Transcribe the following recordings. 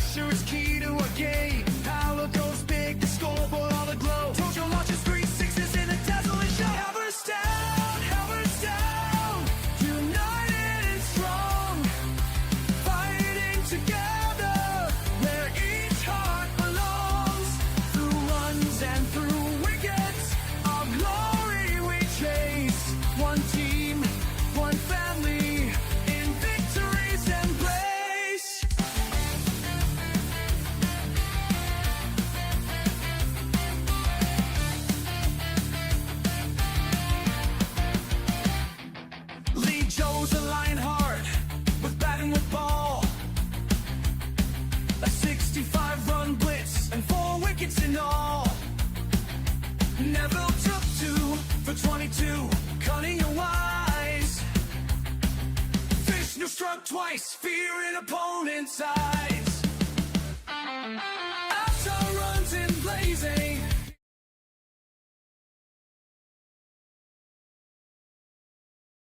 pressure is key to a game. Power goes big, the scoreboard all aglow. Tojo launches 3-6s in a dazzling show. Halverstown, Halverstown, united and strong, fighting together where each heart belongs. Through runs and through wickets, our glory we chase. One team, one family, in victory's embrace. Lee Joe's a Lionheart with batting with ball. A 65-run blitz and 4 wickets in all. Neville took 2 for 22, cunning and wise. Vishnu struck twice, fear in opponent's eyes. After runs in blazing,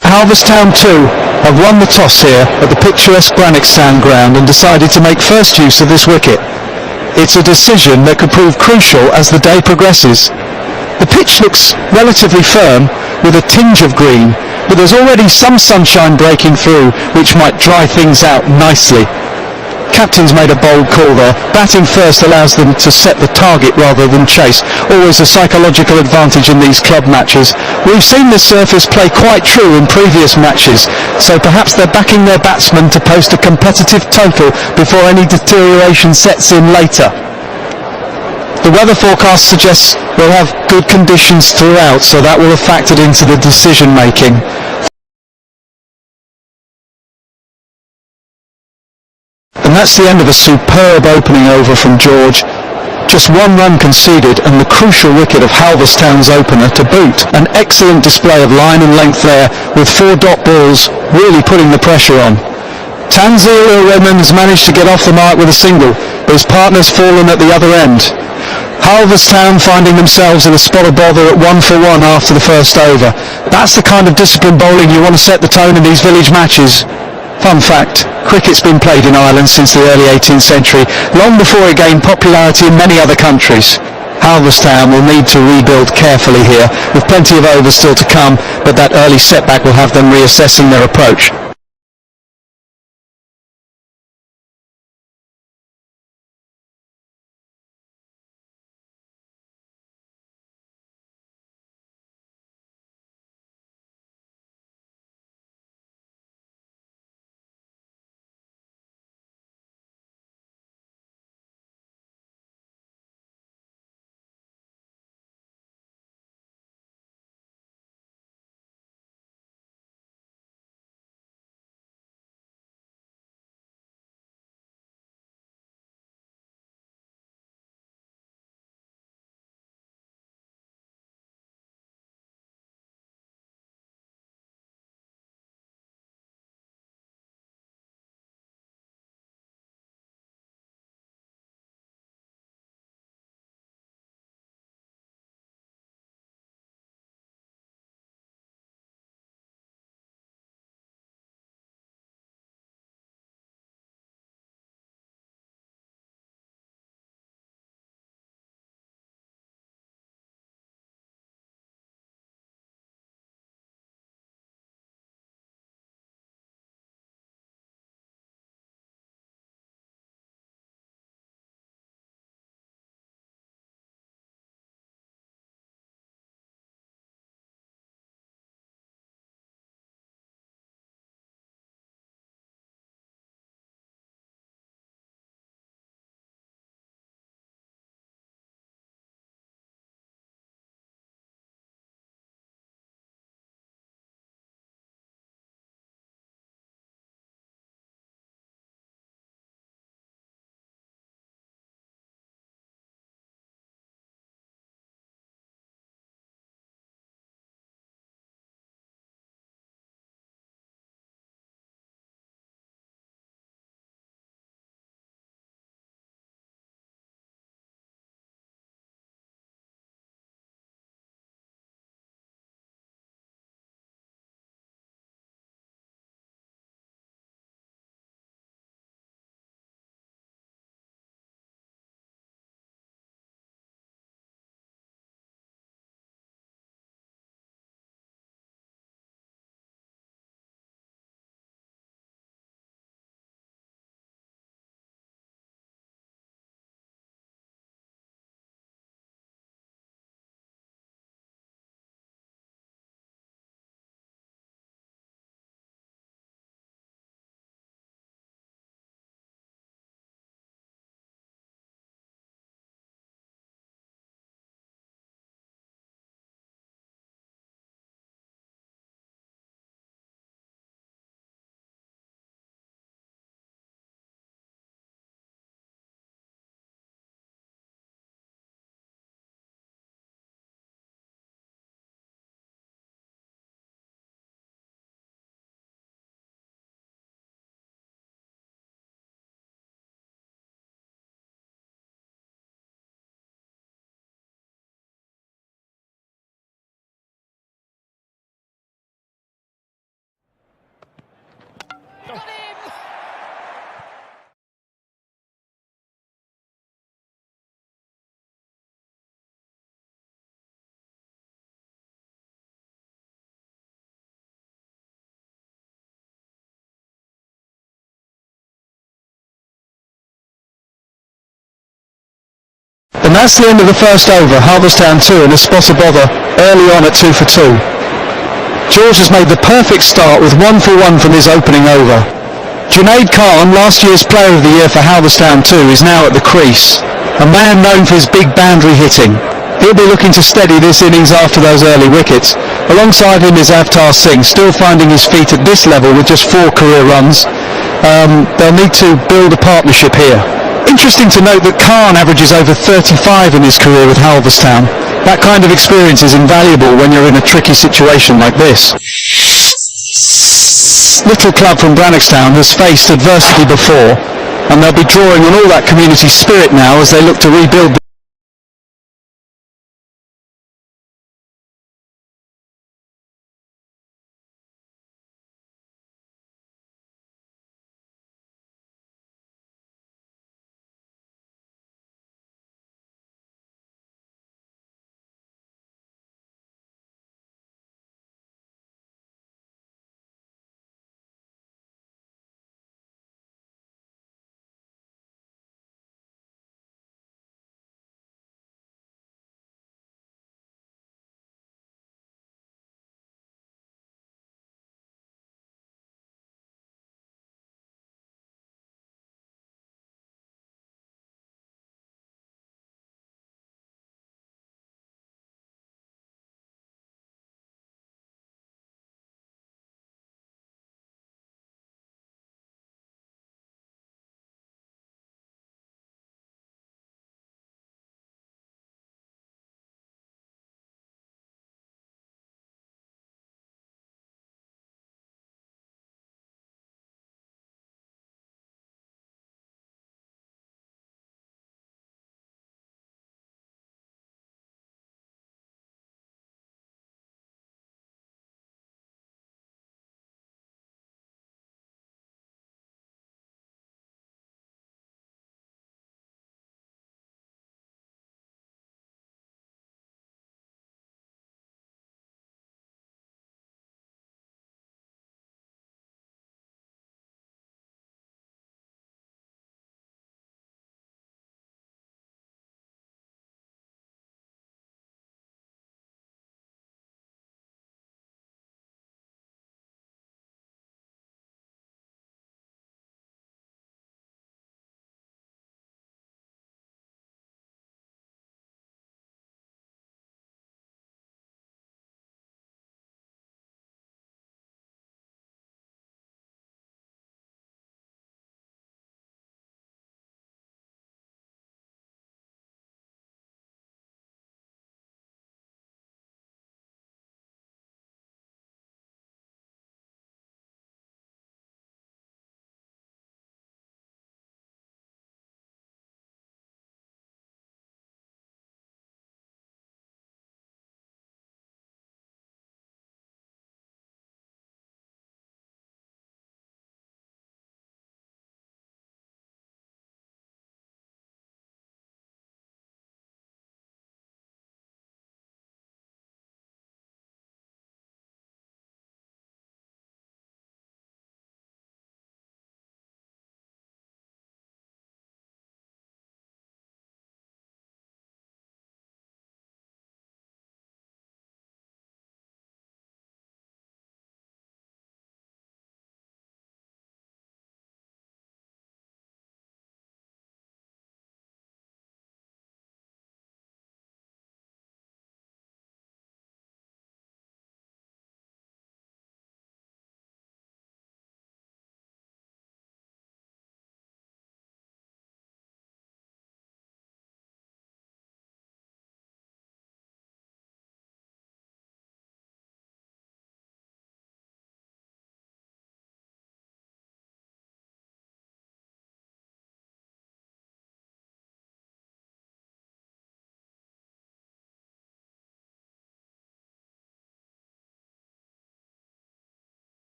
Halverstown 2 have won the toss here at the picturesque Halverstown ground and decided to make first use of this wicket. It's a decision that could prove crucial as the day progresses. The pitch looks relatively firm with a tinge of green, but there's already some sunshine breaking through which might dry things out nicely. Captain's made a bold call there. Batting first allows them to set the target rather than chase. Always a psychological advantage in these club matches. We've seen this surface play quite true in previous matches, so perhaps they're backing their batsmen to post a competitive total before any deterioration sets in later. The weather forecast suggests we'll have good conditions throughout, so that will have factored into the decision making. And that's the end of a superb opening over from George. Just 1 run conceded and the crucial wicket of Halverstown's opener to boot. An excellent display of line and length there, with 4 dot balls really putting the pressure on. Tanzil Redmond has managed to get off the mark with a single, but his partner's fallen at the other end. Halverstown finding themselves in a spot of bother at 1 for 1 after the first over. That's the kind of disciplined bowling you want to set the tone in these village matches. Fun fact, cricket's been played in Ireland since the early 18th century, long before it gained popularity in many other countries. Halverstown will need to rebuild carefully here, with plenty of overs still to come, but that early setback will have them reassessing their approach. that's the end of the first over. Halverstown 2 and a spot of bother early on at 2 for 2. George has made the perfect start with 1 for 1 from his opening over. Junaid Khan, last year's Player of the Year for Halverstown 2, is now at the crease. A man known for his big boundary hitting. He'll be looking to steady this innings after those early wickets. Alongside him is Avtar Singh, still finding his feet at this level with just 4 career runs. They'll need to build a partnership here. Interesting to note that Khan averages over 35 in his career with Halverstown. That kind of experience is invaluable when you're in a tricky situation like this. Little club from Brannockstown has faced adversity before, and they'll be drawing on all that community spirit now as they look to rebuild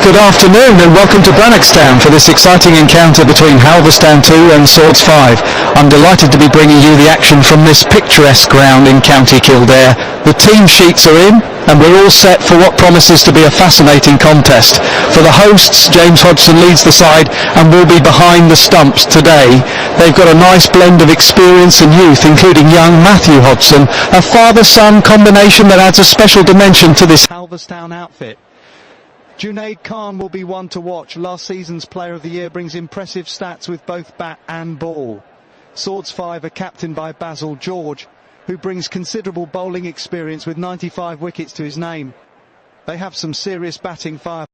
Good afternoon and welcome to Halverstown for this exciting encounter between Halverstown 2 and Swords 5. I'm delighted to be bringing you the action from this picturesque ground in County Kildare. The team sheets are in and we're all set for what promises to be a fascinating contest. For the hosts, James Hodgson leads the side and will be behind the stumps today. They've got a nice blend of experience and youth, including young Matthew Hodgson, a father-son combination that adds a special dimension to this Halverstown outfit. Junaid Khan will be one to watch. Last season's Player of the Year, brings impressive stats with both bat and ball. Swords 5 are captained by Basil George, who brings considerable bowling experience with 95 wickets to his name. They have some serious batting fire.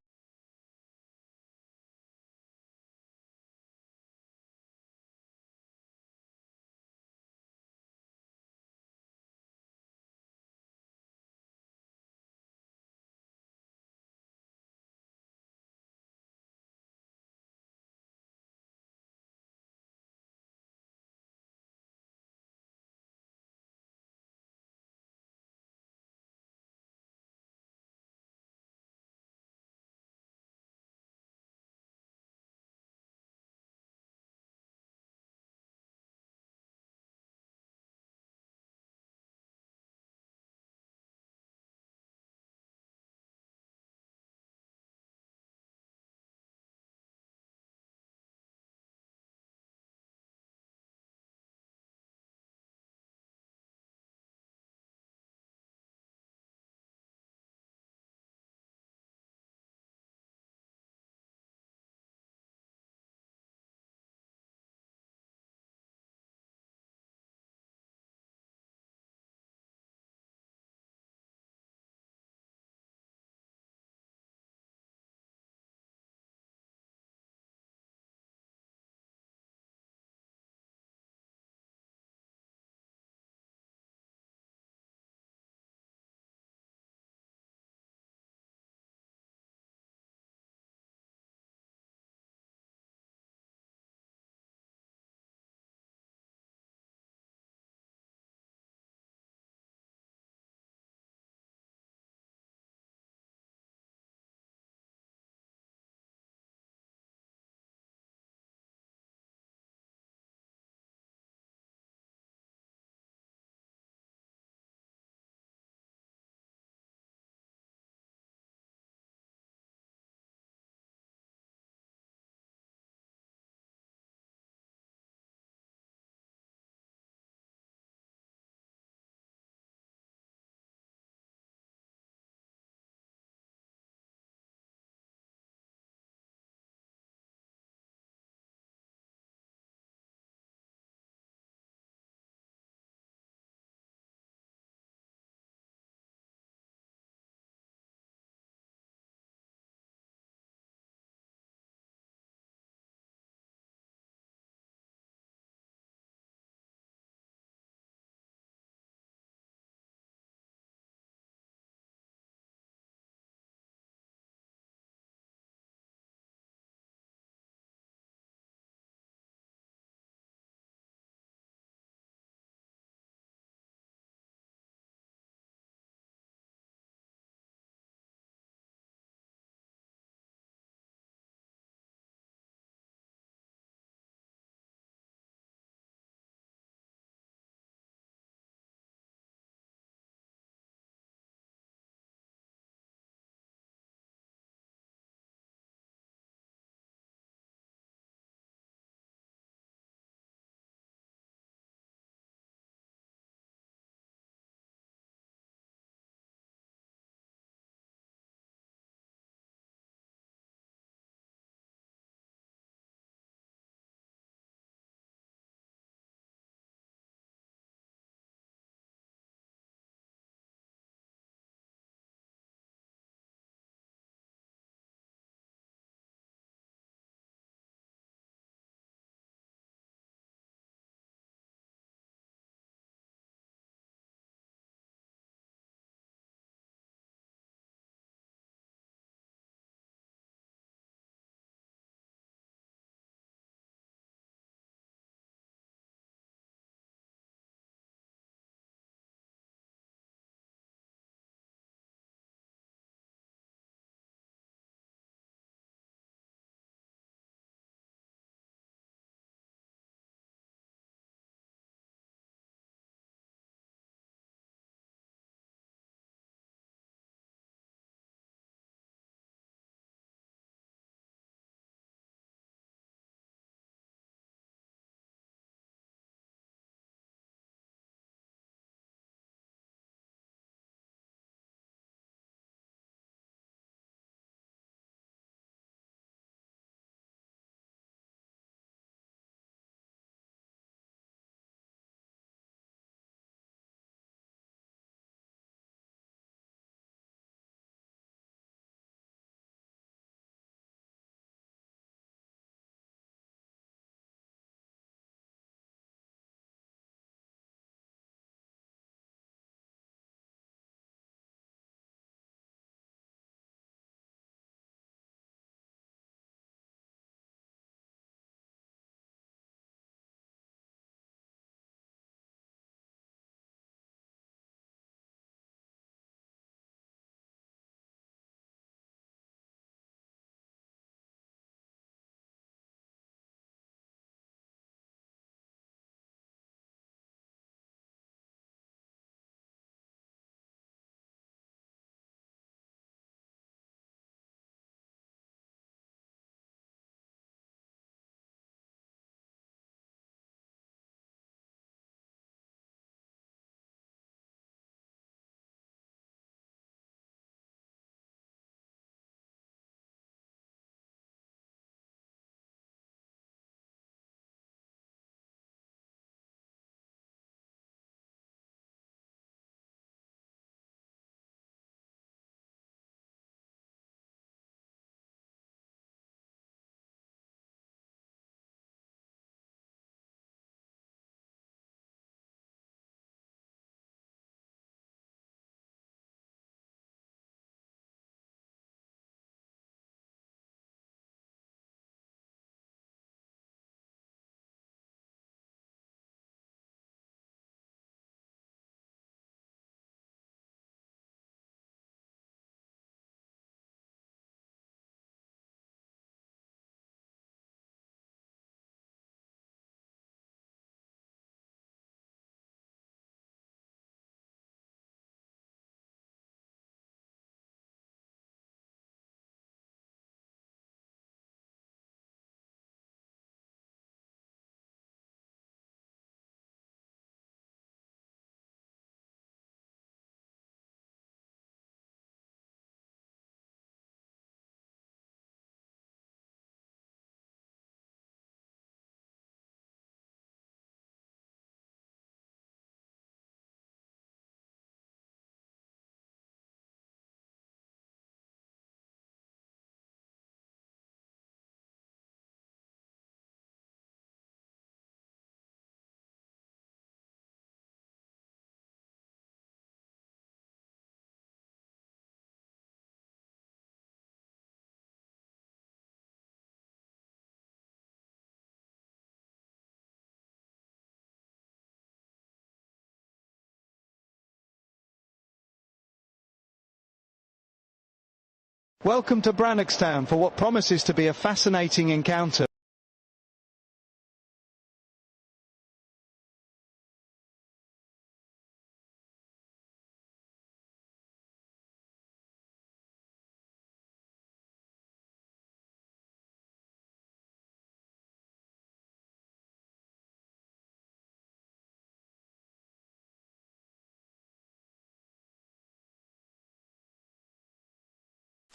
Welcome to Brannockstown for what promises to be a fascinating encounter.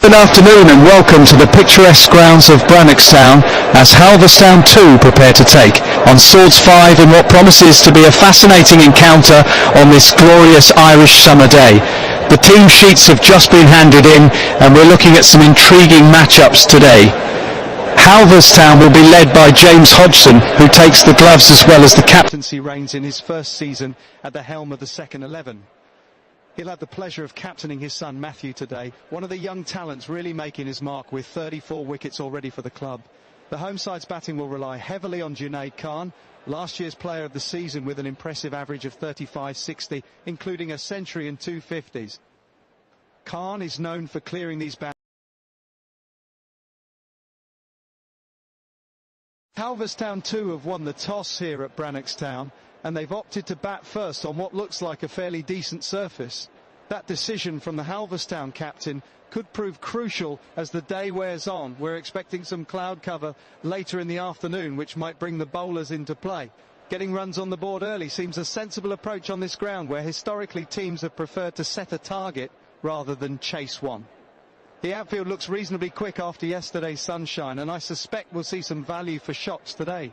Good afternoon and welcome to the picturesque grounds of Brannockstown as Halverstown 2 prepare to take on Swords 5 in what promises to be a fascinating encounter on this glorious Irish summer day. The team sheets have just been handed in and we're looking at some intriguing matchups today. Halverstown will be led by James Hodgson, who takes the gloves as well as the captaincy reins in his first season at the helm of the second 11. He'll have the pleasure of captaining his son Matthew today, one of the young talents really making his mark with 34 wickets already for the club. The home side's batting will rely heavily on Junaid Khan, last year's player of the season with an impressive average of 35-60, including a century and 250s. Khan is known for clearing these boundaries. Halverstown 2 have won the toss here at Brannockstown, and they've opted to bat first on what looks like a fairly decent surface. That decision from the Halverstown captain could prove crucial as the day wears on. We're expecting some cloud cover later in the afternoon, which might bring the bowlers into play. Getting runs on the board early seems a sensible approach on this ground, where historically teams have preferred to set a target rather than chase one. The outfield looks reasonably quick after yesterday's sunshine, and I suspect we'll see some value for shots today.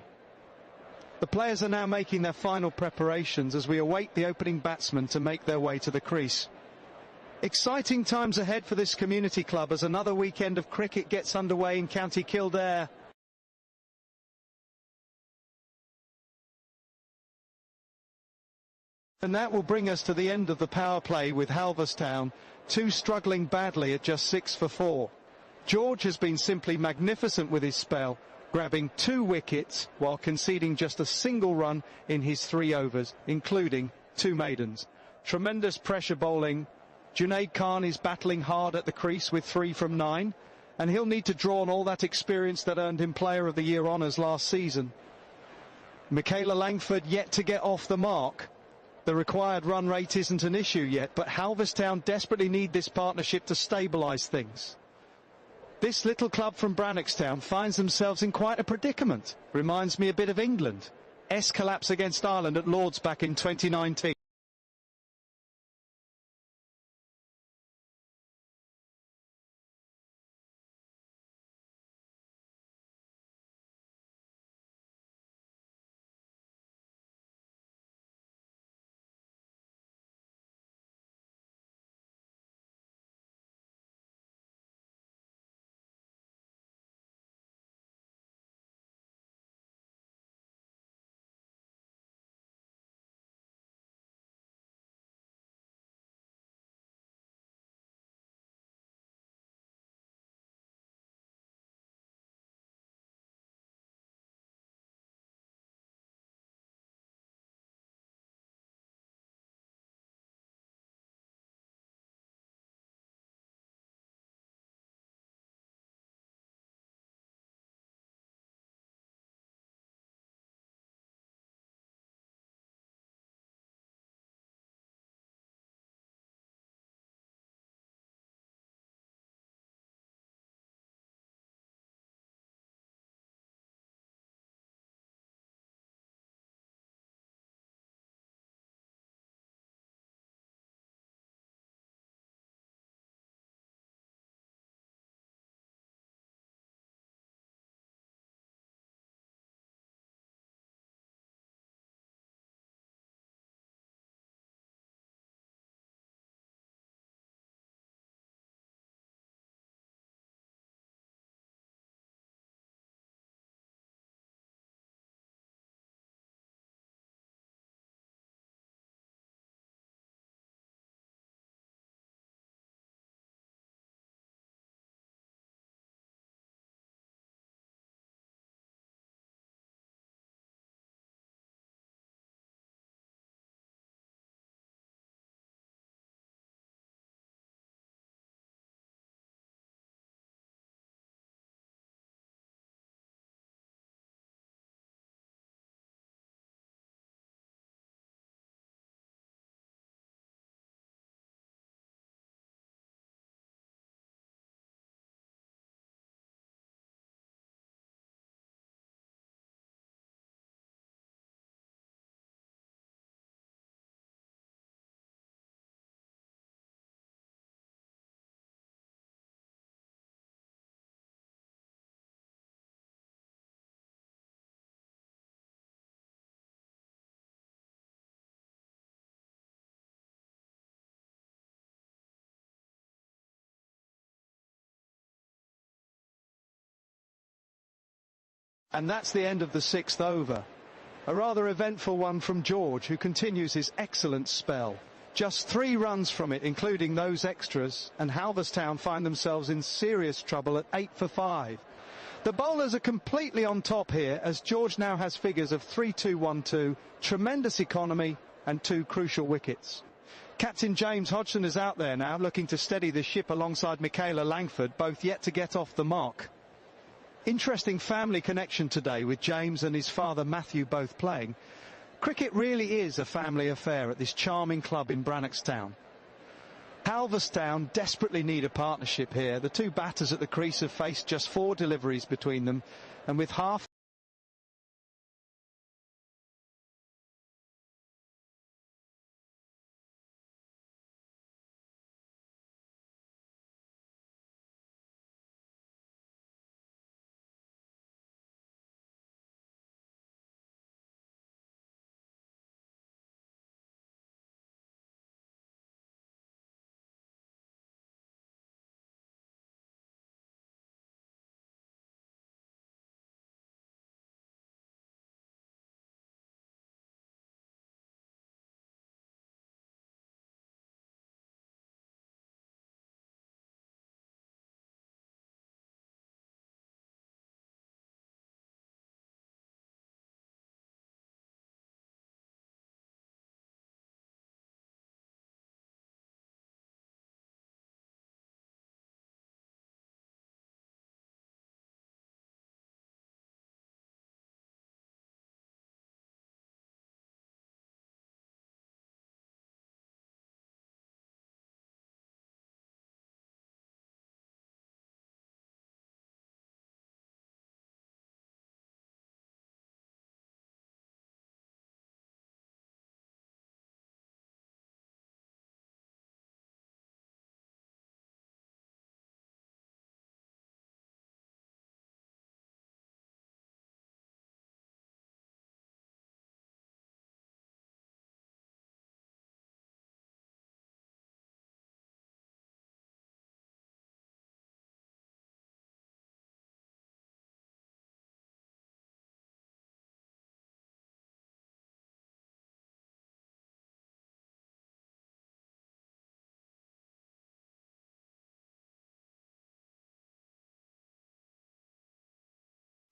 The players are now making their final preparations as we await the opening batsmen to make their way to the crease. Exciting times ahead for this community club as another weekend of cricket gets underway in County Kildare. And that will bring us to the end of the power play with Halverstown, 2 struggling badly at just 6 for 4. George has been simply magnificent with his spell, grabbing 2 wickets while conceding just a single run in his 3 overs, including 2 maidens. Tremendous pressure bowling. Junaid Khan is battling hard at the crease with 3 from 9, and he'll need to draw on all that experience that earned him Player of the Year honours last season. Michaela Langford yet to get off the mark. The required run rate isn't an issue yet, but Halverstown desperately need this partnership to stabilise things. This little club from Brannockstown finds themselves in quite a predicament. Reminds me a bit of England. Collapse against Ireland at Lord's back in 2019. And that's the end of the sixth over. A rather eventful one from George, who continues his excellent spell. Just 3 runs from it, including those extras, and Halverstown find themselves in serious trouble at 8 for 5. The bowlers are completely on top here, as George now has figures of 3-2-1-2, tremendous economy and 2 crucial wickets. Captain James Hodgson is out there now, looking to steady the ship alongside Michaela Langford, both yet to get off the mark. Interesting family connection today, with James and his father Matthew both playing. Cricket really is a family affair at this charming club in Brannockstown. Halverstown desperately need a partnership here. The 2 batters at the crease have faced just 4 deliveries between them, and with half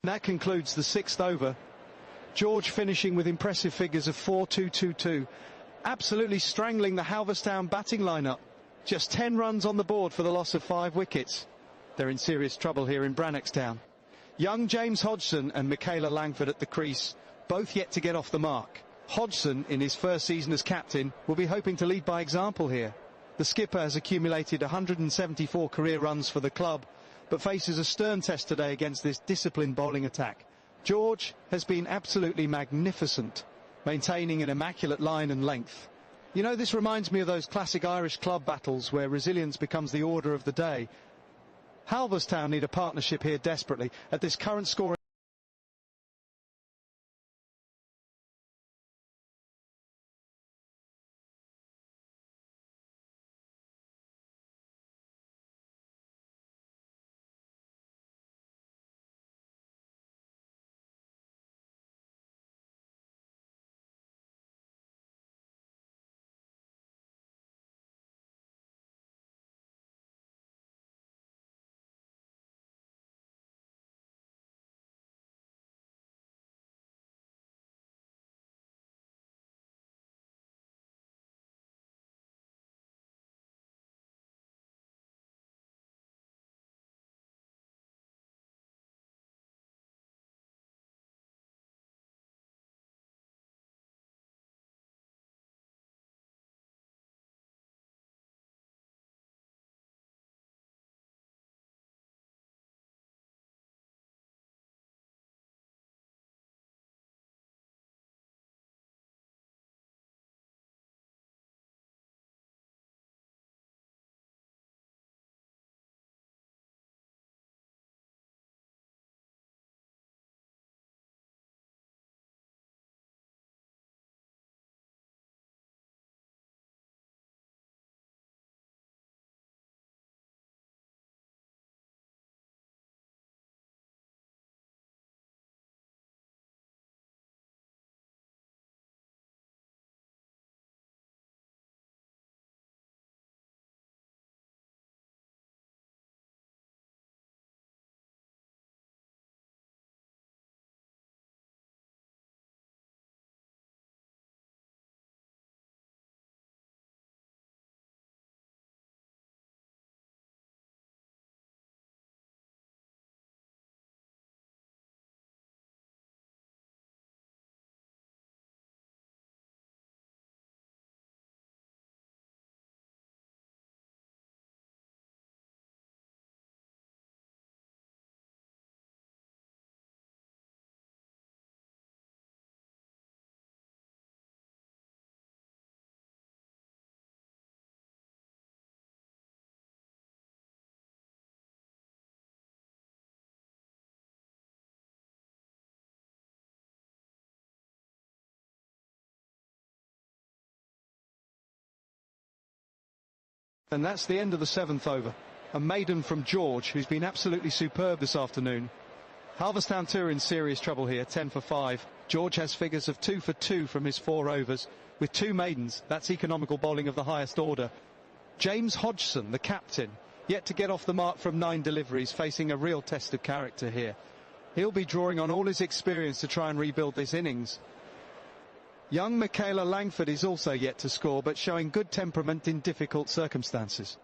that concludes the 6th over. George finishing with impressive figures of 4-2-2-2, absolutely strangling the Halverstown batting lineup. Just 10 runs on the board for the loss of 5 wickets. They're in serious trouble here in Brannockstown. Young James Hodgson and Michaela Langford at the crease, both yet to get off the mark. Hodgson, in his first season as captain, will be hoping to lead by example here. The skipper has accumulated 174 career runs for the club, but faces a stern test today against this disciplined bowling attack. George has been absolutely magnificent, maintaining an immaculate line and length. You know, this reminds me of those classic Irish club battles where resilience becomes the order of the day. Halverstown need a partnership here desperately at this current score. And that's the end of the 7th over. A maiden from George, who's been absolutely superb this afternoon. Halverstown 2 are in serious trouble here, 10 for 5. George has figures of 2 for 2 from his 4 overs. With 2 maidens, that's economical bowling of the highest order. James Hodgson, the captain, yet to get off the mark from 9 deliveries, facing a real test of character here. He'll be drawing on all his experience to try and rebuild this innings. Young Michaela Langford is also yet to score, but showing good temperament in difficult circumstances.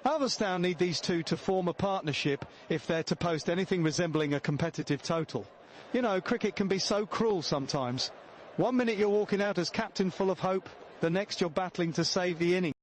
Halverstown need these two to form a partnership if they're to post anything resembling a competitive total. You know, cricket can be so cruel sometimes. 1 minute you're walking out as captain full of hope, the next you're battling to save the innings.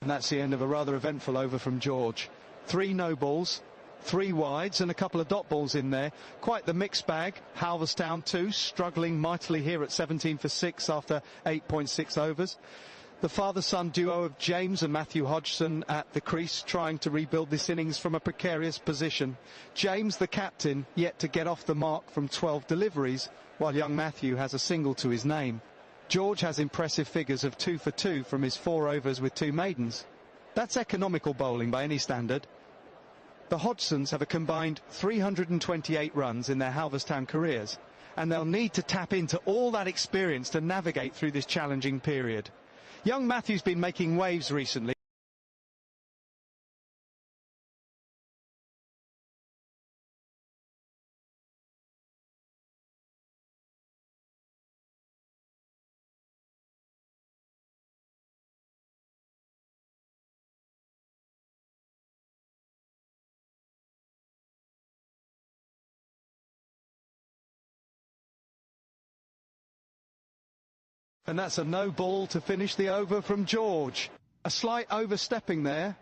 And that's the end of a rather eventful over from George. 3 no balls, 3 wides and a couple of dot balls in there. Quite the mixed bag. Halverstown too, struggling mightily here at 17 for 6 after 8.6 overs. The father-son duo of James and Matthew Hodgson at the crease, trying to rebuild this innings from a precarious position. James, the captain, yet to get off the mark from 12 deliveries, while young Matthew has a single to his name. George has impressive figures of 2 for 2 from his 4 overs with 2 maidens. That's economical bowling by any standard. The Hodgsons have a combined 328 runs in their Halverstown careers, and they'll need to tap into all that experience to navigate through this challenging period. Young Matthew's been making waves recently. And that's a no ball to finish the over from George. A slight overstepping there,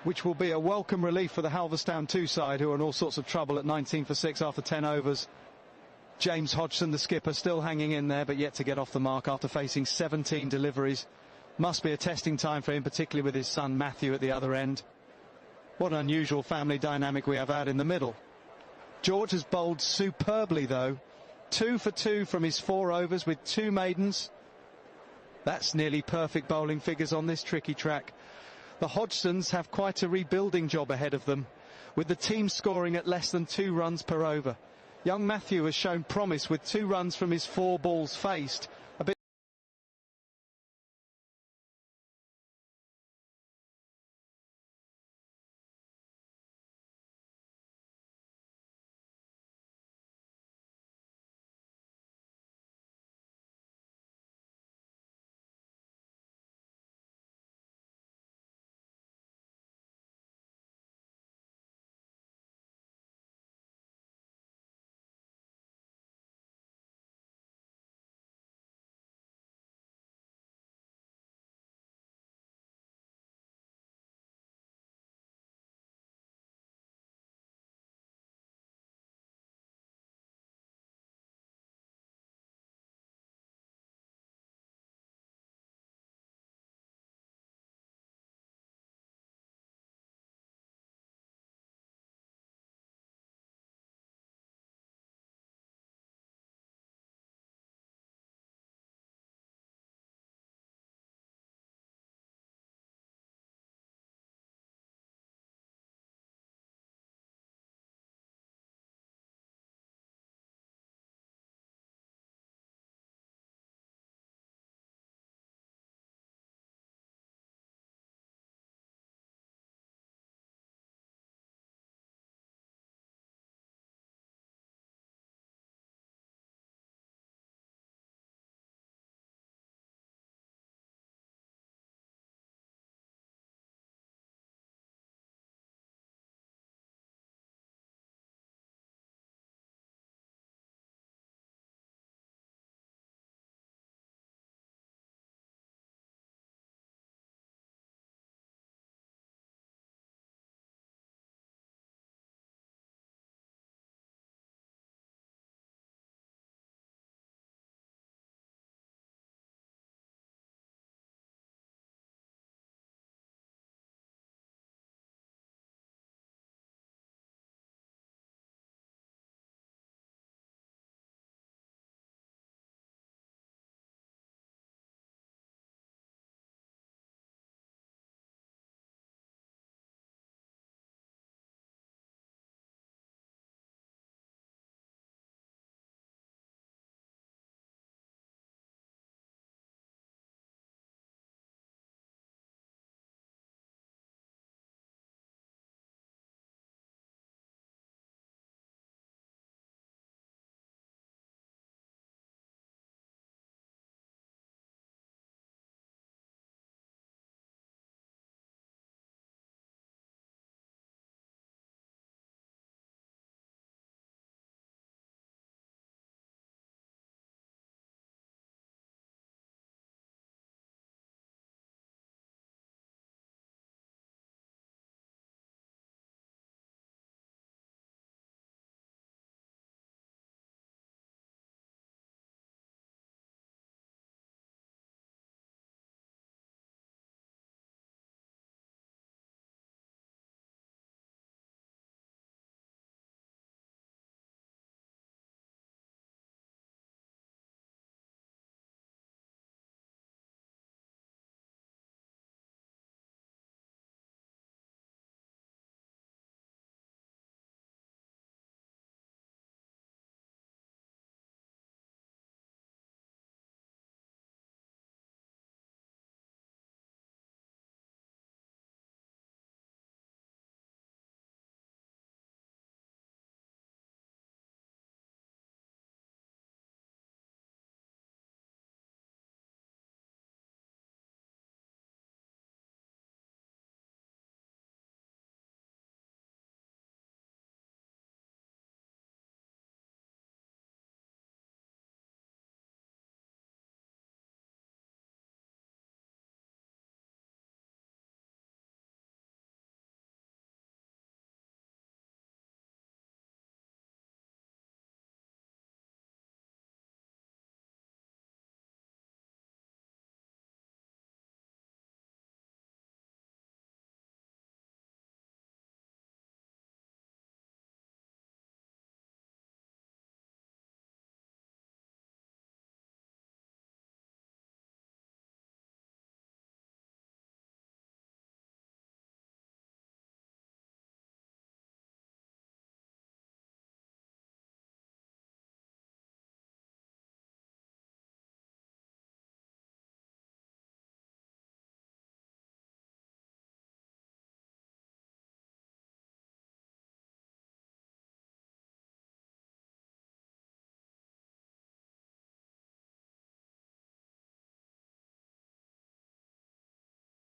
which will be a welcome relief for the Halverstown 2 side, who are in all sorts of trouble at 19 for 6 after 10 overs. James Hodgson, the skipper, still hanging in there, but yet to get off the mark after facing 17 deliveries. Must be a testing time for him, particularly with his son Matthew at the other end. What an unusual family dynamic we have out in the middle. George has bowled superbly, though. 2 for 2 from his 4 overs with 2 maidens. That's nearly perfect bowling figures on this tricky track. The Hodgsons have quite a rebuilding job ahead of them, with the team scoring at less than 2 runs per over. Young Matthew has shown promise with 2 runs from his 4 balls faced.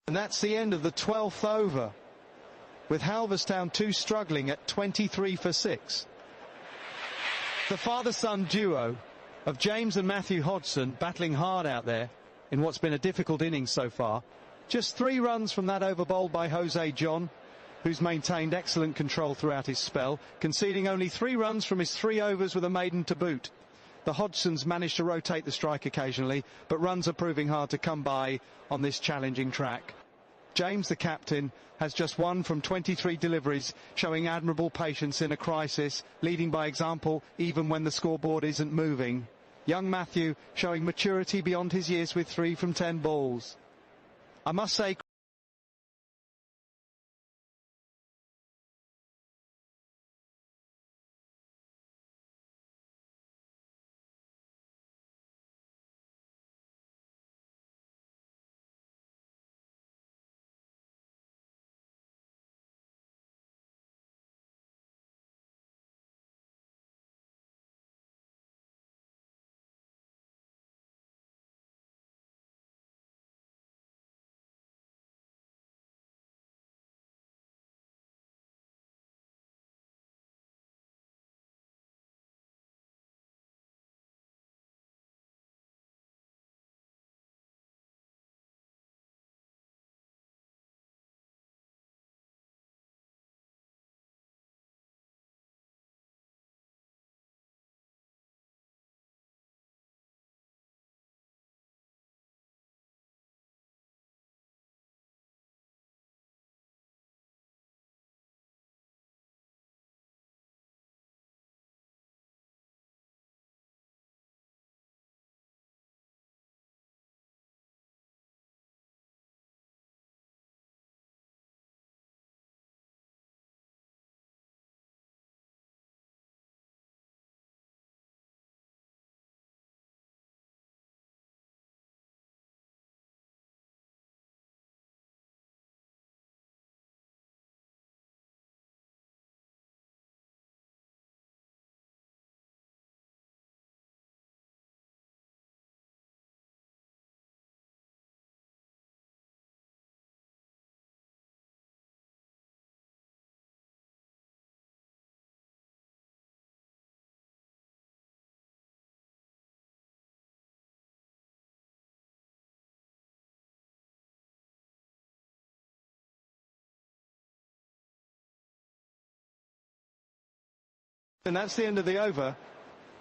And that's the end of the 12th over, with Halverstown 2 struggling at 23 for 6. The father-son duo of James and Matthew Hodgson battling hard out there in what's been a difficult innings so far. Just 3 runs from that over bowled by Jose John, who's maintained excellent control throughout his spell, conceding only 3 runs from his 3 overs with a maiden to boot. The Hodgsons managed to rotate the strike occasionally, but runs are proving hard to come by on this challenging track. James, the captain, has just 1 from 23 deliveries, showing admirable patience in a crisis, leading by example even when the scoreboard isn't moving. Young Matthew showing maturity beyond his years with 3 from 10 balls. I must say, and that's the end of the over,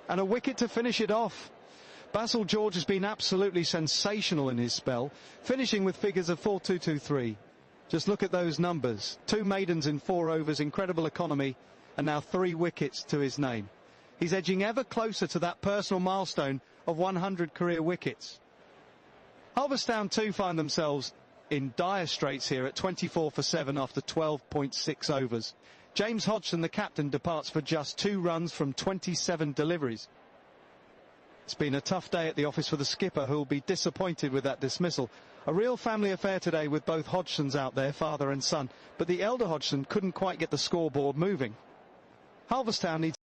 and a wicket to finish it off. Basil George has been absolutely sensational in his spell, finishing with figures of 4-2-2-3. Just look at those numbers. 2 maidens in 4 overs, incredible economy, and now 3 wickets to his name. He's edging ever closer to that personal milestone of 100 career wickets. Halverstown too find themselves in dire straits here at 24 for 7 after 12.6 overs. James Hodgson, the captain, departs for just 2 runs from 27 deliveries. It's been a tough day at the office for the skipper, who will be disappointed with that dismissal. A real family affair today with both Hodgsons out there, father and son, but the elder Hodgson couldn't quite get the scoreboard moving. Halverstown needs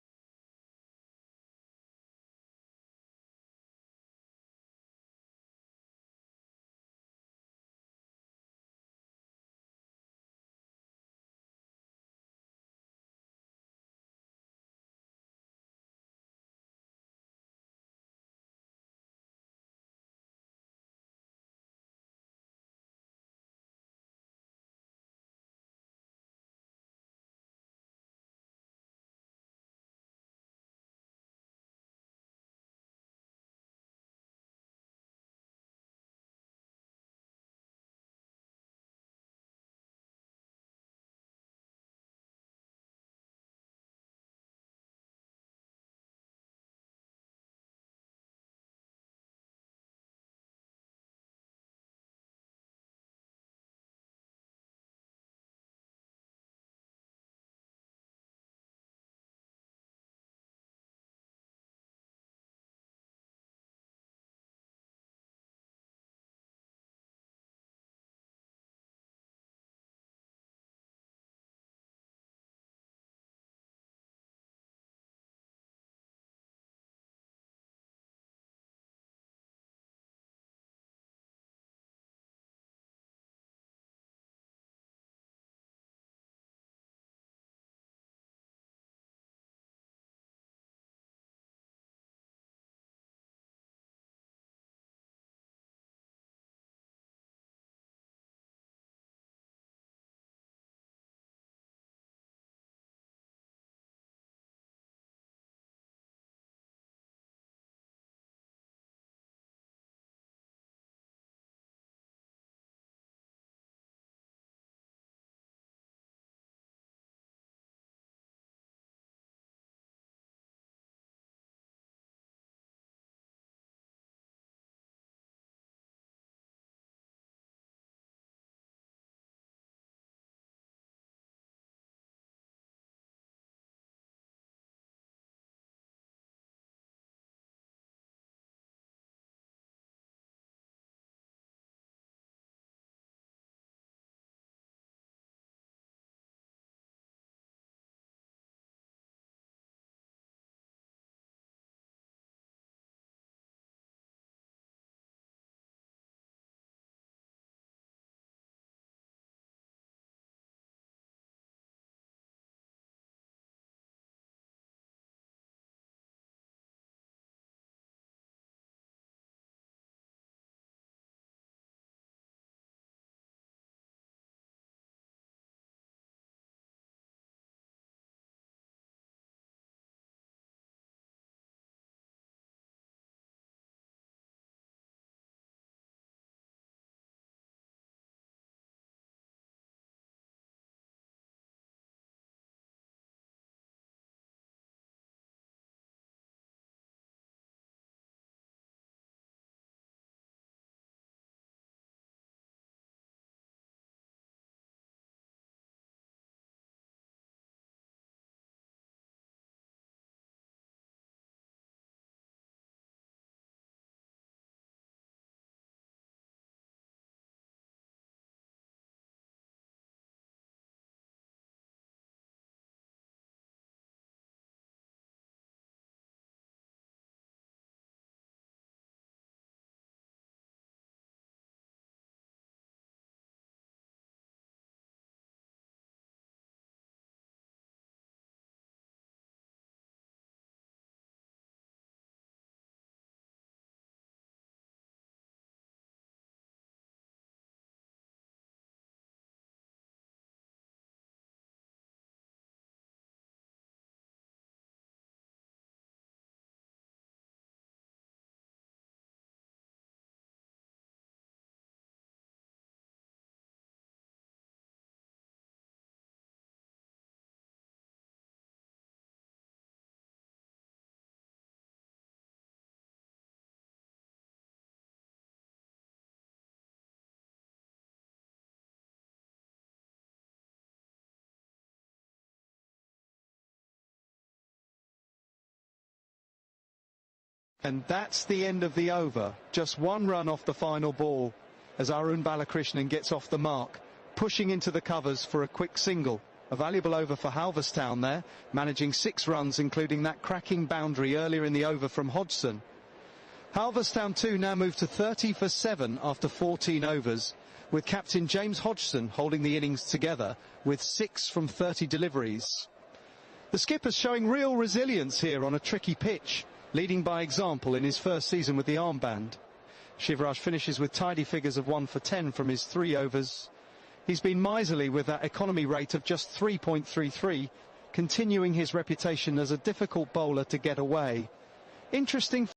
And that's the end of the over. Just one run off the final ball as Arun Balakrishnan gets off the mark, pushing into the covers for a quick single. A valuable over for Halverstown there, managing 6 runs, including that cracking boundary earlier in the over from Hodgson. Halverstown 2 now move to 30 for 7 after 14 overs, with captain James Hodgson holding the innings together with 6 from 30 deliveries. The skipper's showing real resilience here on a tricky pitch, leading by example in his first season with the armband. Shivraj finishes with tidy figures of 1 for 10 from his 3 overs. He's been miserly with that economy rate of just 3.33, continuing his reputation as a difficult bowler to get away. Interesting.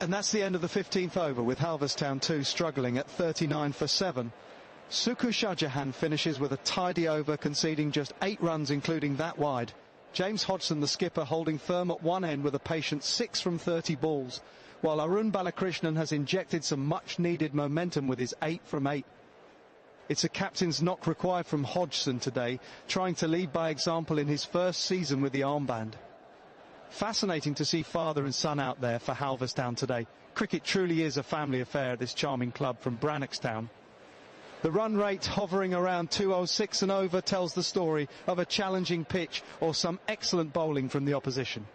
And that's the end of the 15th over, with Halverstown 2 struggling at 39 for 7. Suku Shahjahan finishes with a tidy over, conceding just 8 runs, including that wide. James Hodgson, the skipper, holding firm at one end with a patient 6 from 30 balls, while Arun Balakrishnan has injected some much-needed momentum with his 8 from 8. It's a captain's knock required from Hodgson today, trying to lead by example in his first season with the armband. Fascinating to see father and son out there for Halverstown today. Cricket truly is a family affair at this charming club from Halverstown. The run rate hovering around 206 and over tells the story of a challenging pitch or some excellent bowling from the opposition.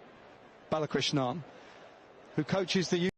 Balakrishnan, who coaches the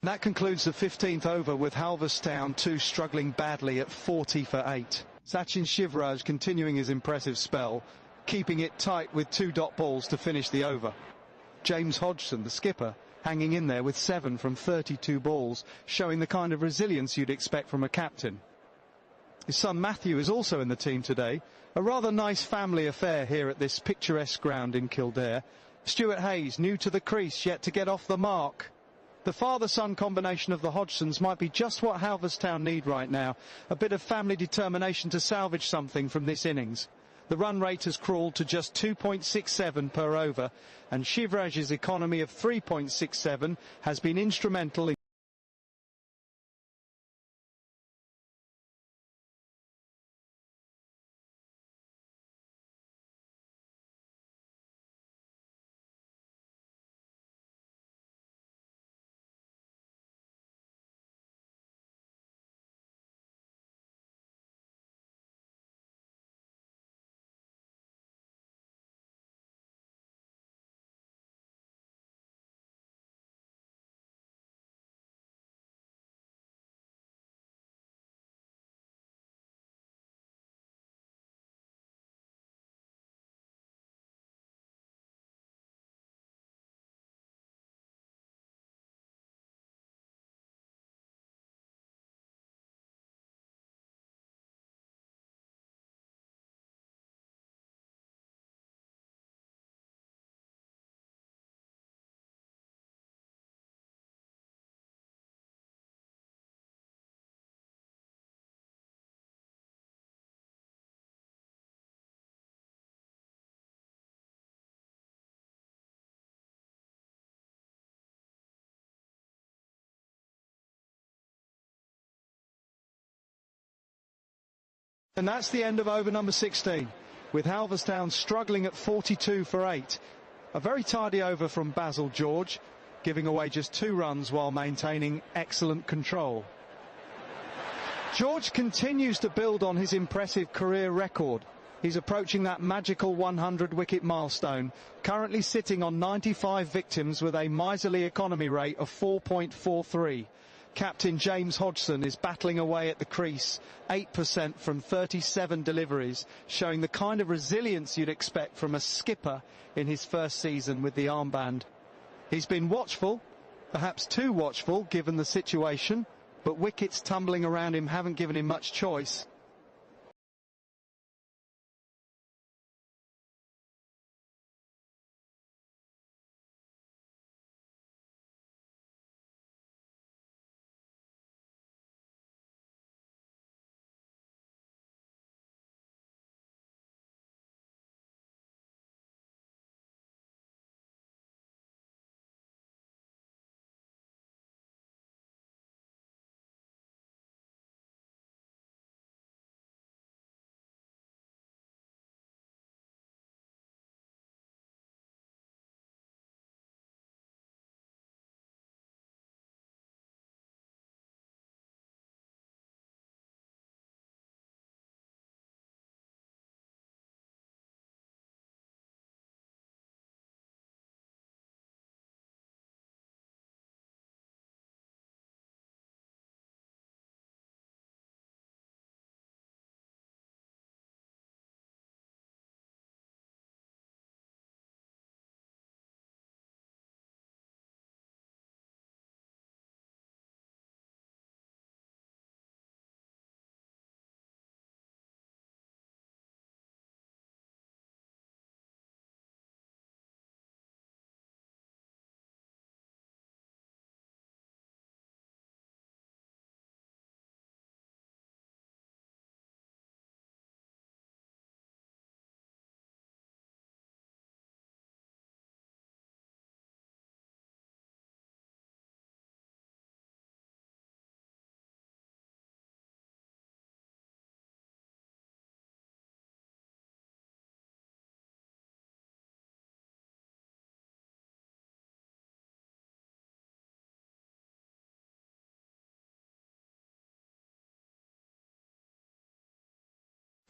That concludes the 15th over with Halverstown 2 struggling badly at 40 for 8. Sachin Shivraj continuing his impressive spell, keeping it tight with 2 dot balls to finish the over. James Hodgson, the skipper, hanging in there with 7 from 32 balls, showing the kind of resilience you'd expect from a captain. His son Matthew is also in the team today. A rather nice family affair here at this picturesque ground in Kildare. Stuart Hayes, new to the crease, yet to get off the mark. The father-son combination of the Hodgsons might be just what Halverstown need right now. A bit of family determination to salvage something from this innings. The run rate has crawled to just 2.67 per over, and Shivraj's economy of 3.67 has been instrumental in And that's the end of over number 16, with Halverstown struggling at 42 for 8. A very tidy over from Basil George, giving away just 2 runs while maintaining excellent control. George continues to build on his impressive career record. He's approaching that magical 100-wicket milestone, currently sitting on 95 victims with a miserly economy rate of 4.43. Captain James Hodgson is battling away at the crease, 8% from 37 deliveries, showing the kind of resilience you'd expect from a skipper in his first season with the armband. He's been watchful, perhaps too watchful given the situation, but wickets tumbling around him haven't given him much choice.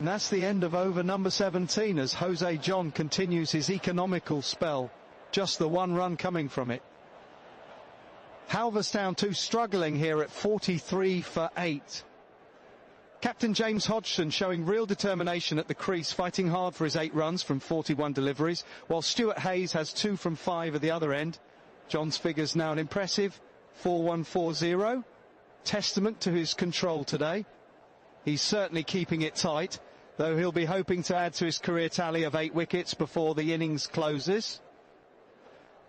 And that's the end of over number 17 as Jose John continues his economical spell. Just the 1 run coming from it. Halverstown too struggling here at 43 for 8. Captain James Hodgson showing real determination at the crease, fighting hard for his 8 runs from 41 deliveries, while Stuart Hayes has 2 from 5 at the other end. John's figures now an impressive 4140. Testament to his control today. He's certainly keeping it tight, though he'll be hoping to add to his career tally of 8 wickets before the innings closes.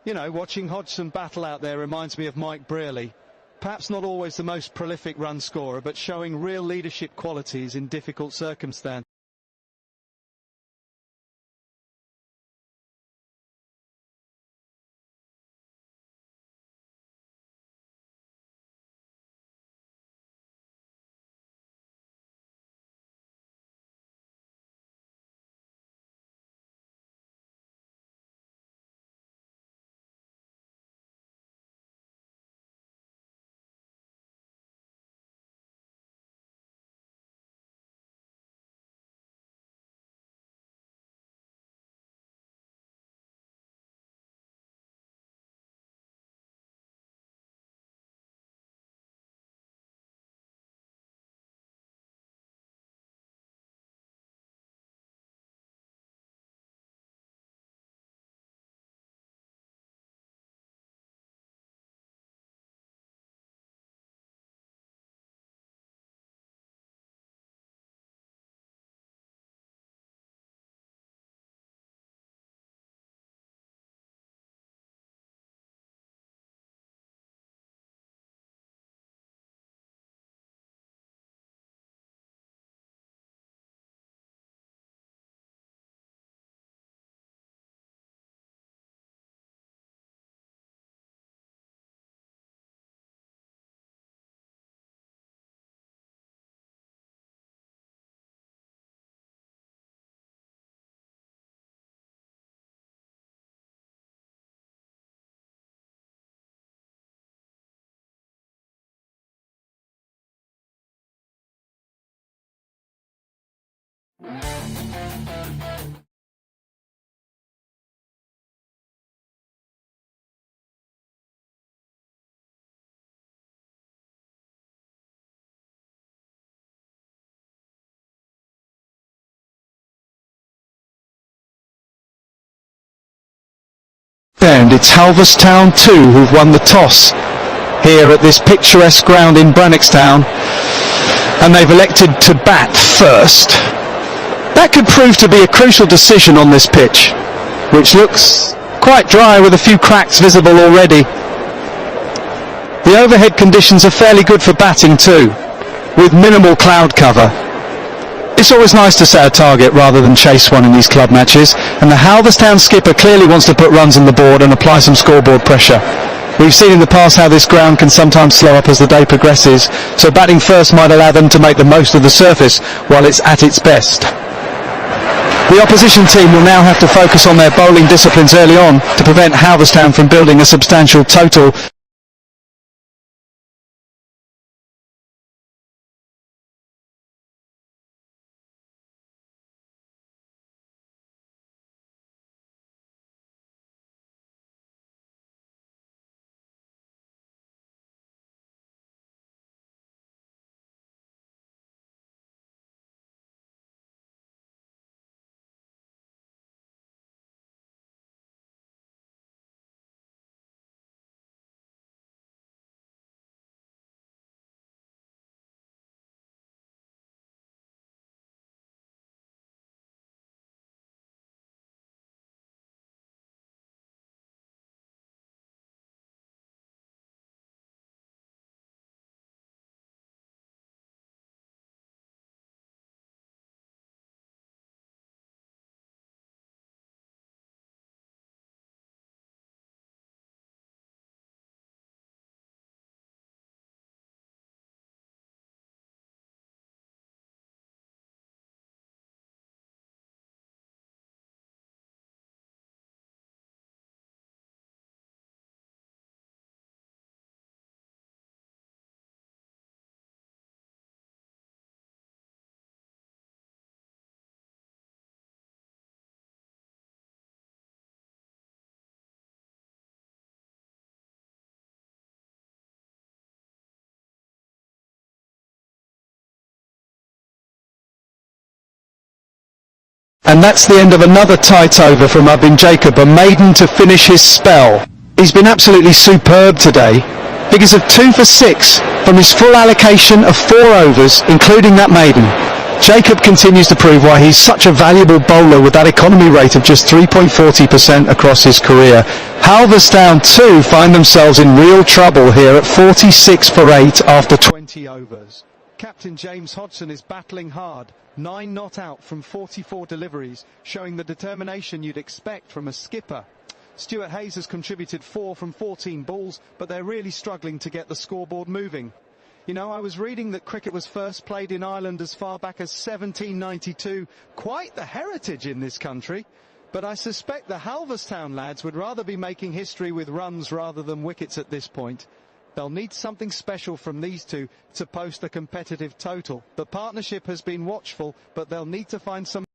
You know, watching Hodgson battle out there reminds me of Mike Brearley. Perhaps not always the most prolific run scorer, but showing real leadership qualities in difficult circumstances. And it's Halverstown 2 who've won the toss here at this picturesque ground in Brannockstown, and they've elected to bat first. That could prove to be a crucial decision on this pitch, which looks quite dry with a few cracks visible already. The overhead conditions are fairly good for batting too, with minimal cloud cover. It's always nice to set a target rather than chase one in these club matches, and the Halverstown skipper clearly wants to put runs on the board and apply some scoreboard pressure. We've seen in the past how this ground can sometimes slow up as the day progresses, so batting first might allow them to make the most of the surface while it's at its best. The opposition team will now have to focus on their bowling disciplines early on to prevent Halverstown from building a substantial total. And that's the end of another tight over from Ubin Jacob, a maiden to finish his spell. He's been absolutely superb today. Figures of 2 for 6 from his full allocation of 4 overs, including that maiden. Jacob continues to prove why he's such a valuable bowler with that economy rate of just 3.40% across his career. Halverstown too find themselves in real trouble here at 46 for 8 after 20 overs. Captain James Hodgson is battling hard, 9 not out from 44 deliveries, showing the determination you'd expect from a skipper. Stuart Hayes has contributed 4 from 14 balls, but they're really struggling to get the scoreboard moving. You know, I was reading that cricket was first played in Ireland as far back as 1792. Quite the heritage in this country. But I suspect the Halverstown lads would rather be making history with runs rather than wickets at this point. They'll need something special from these two to post a competitive total. The partnership has been watchful, but they'll need to find some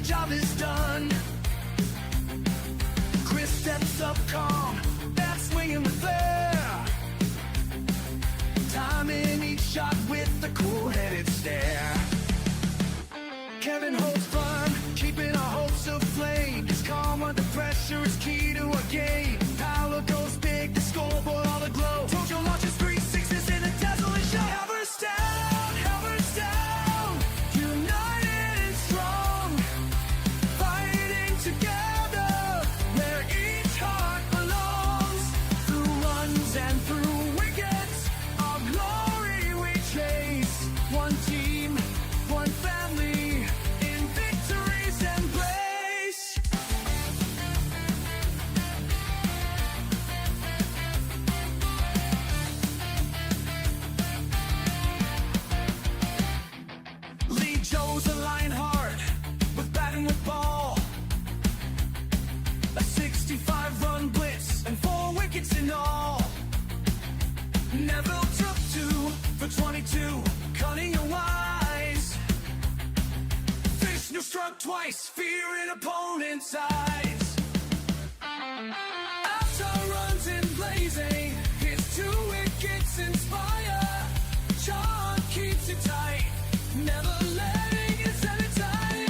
job is done. pressure is key to a game. Power goes big, the scoreboard all aglow. Tojo launches 3 6s in a dazzling show. Halverstown, Halverstown, united and strong, fighting together where each heart belongs. Through runs and through wickets, our glory we chase. One team, one family, in victory's embrace. Lee Joe's a Lionheart with bat and with ball. A 65-run blitz and 4 wickets in all. Neville took 2 for 22, cunning and wise. Vishnu struck twice, fear in opponent's eyes. After runs in blazing, his 2 wickets inspire. John keeps it tight, never letting it set it tight.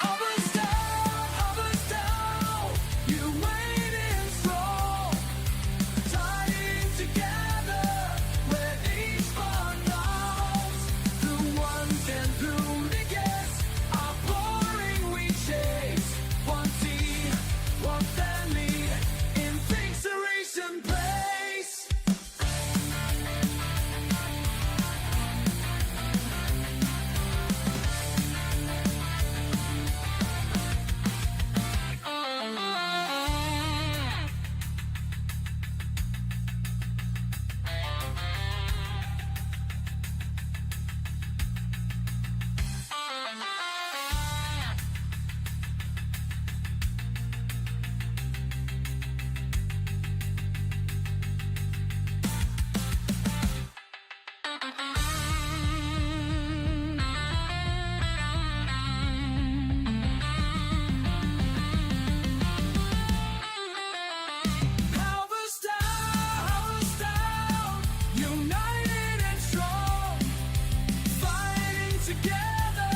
Halverstown, Halverstown, you wait in thrall, tying together where each one belongs. Through ones and through wickets, our glory we chase. One team, one family, in victory's embrace. Halverstown, united and strong, fighting together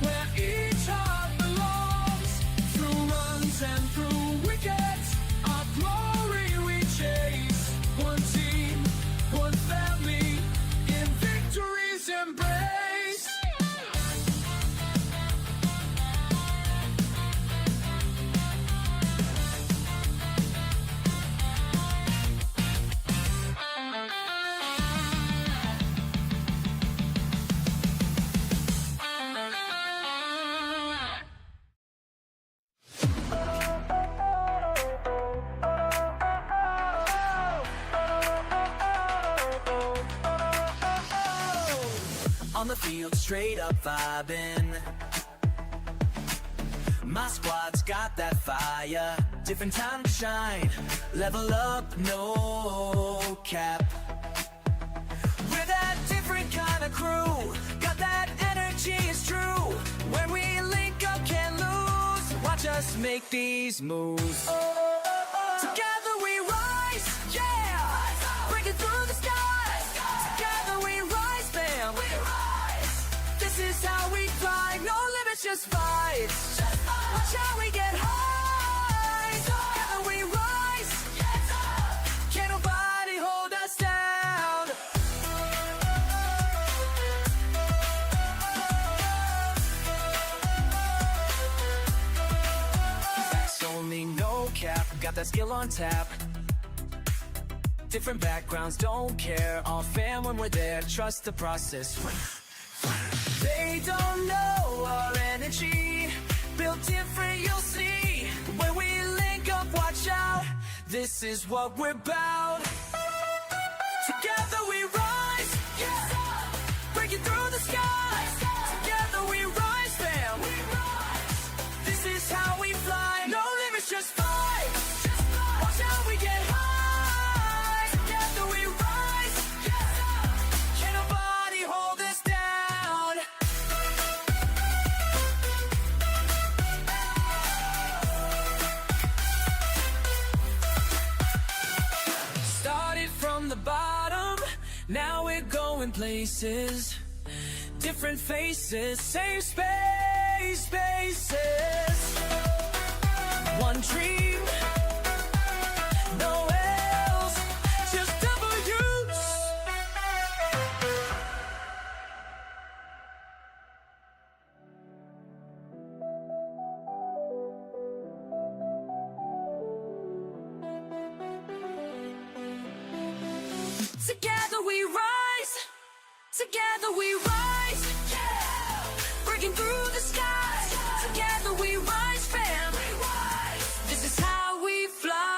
where each heart belongs. Through runs and through wickets, our glory we chase. One team, one family, in victory's embrace. On the field, straight up vibing. My squad's got that fire. Different time to shine. Level up, no cap. We're that different kind of crew. Got that energy, it's true. When we link up, can't lose. Watch us make these moves. Together we rise, yeah. Breaking through the skies. Together we rise, fam. This is how we fly. No limits, just fight. Watch how we get high. Together we rise. Can't nobody hold us down. Facts only, no cap. Got that skill on tap. Different backgrounds, don't care. All fam when we're there. Trust the process. They don't know our energy. Built different, you'll see. When we link up, watch out. This is what we're about. Together we rise, breaking through the skies. Together we rise, fam. This is how we fly. No limits, just fight. Watch how we get high. Together we rise. Can't nobody hold us down. Started from the bottom. Now we're going places, different faces, same space, spaces. One dream, no else, just W's. Together we rise, together we rise, yeah. Breaking through the skies, together we rise, fam. This is how we fly.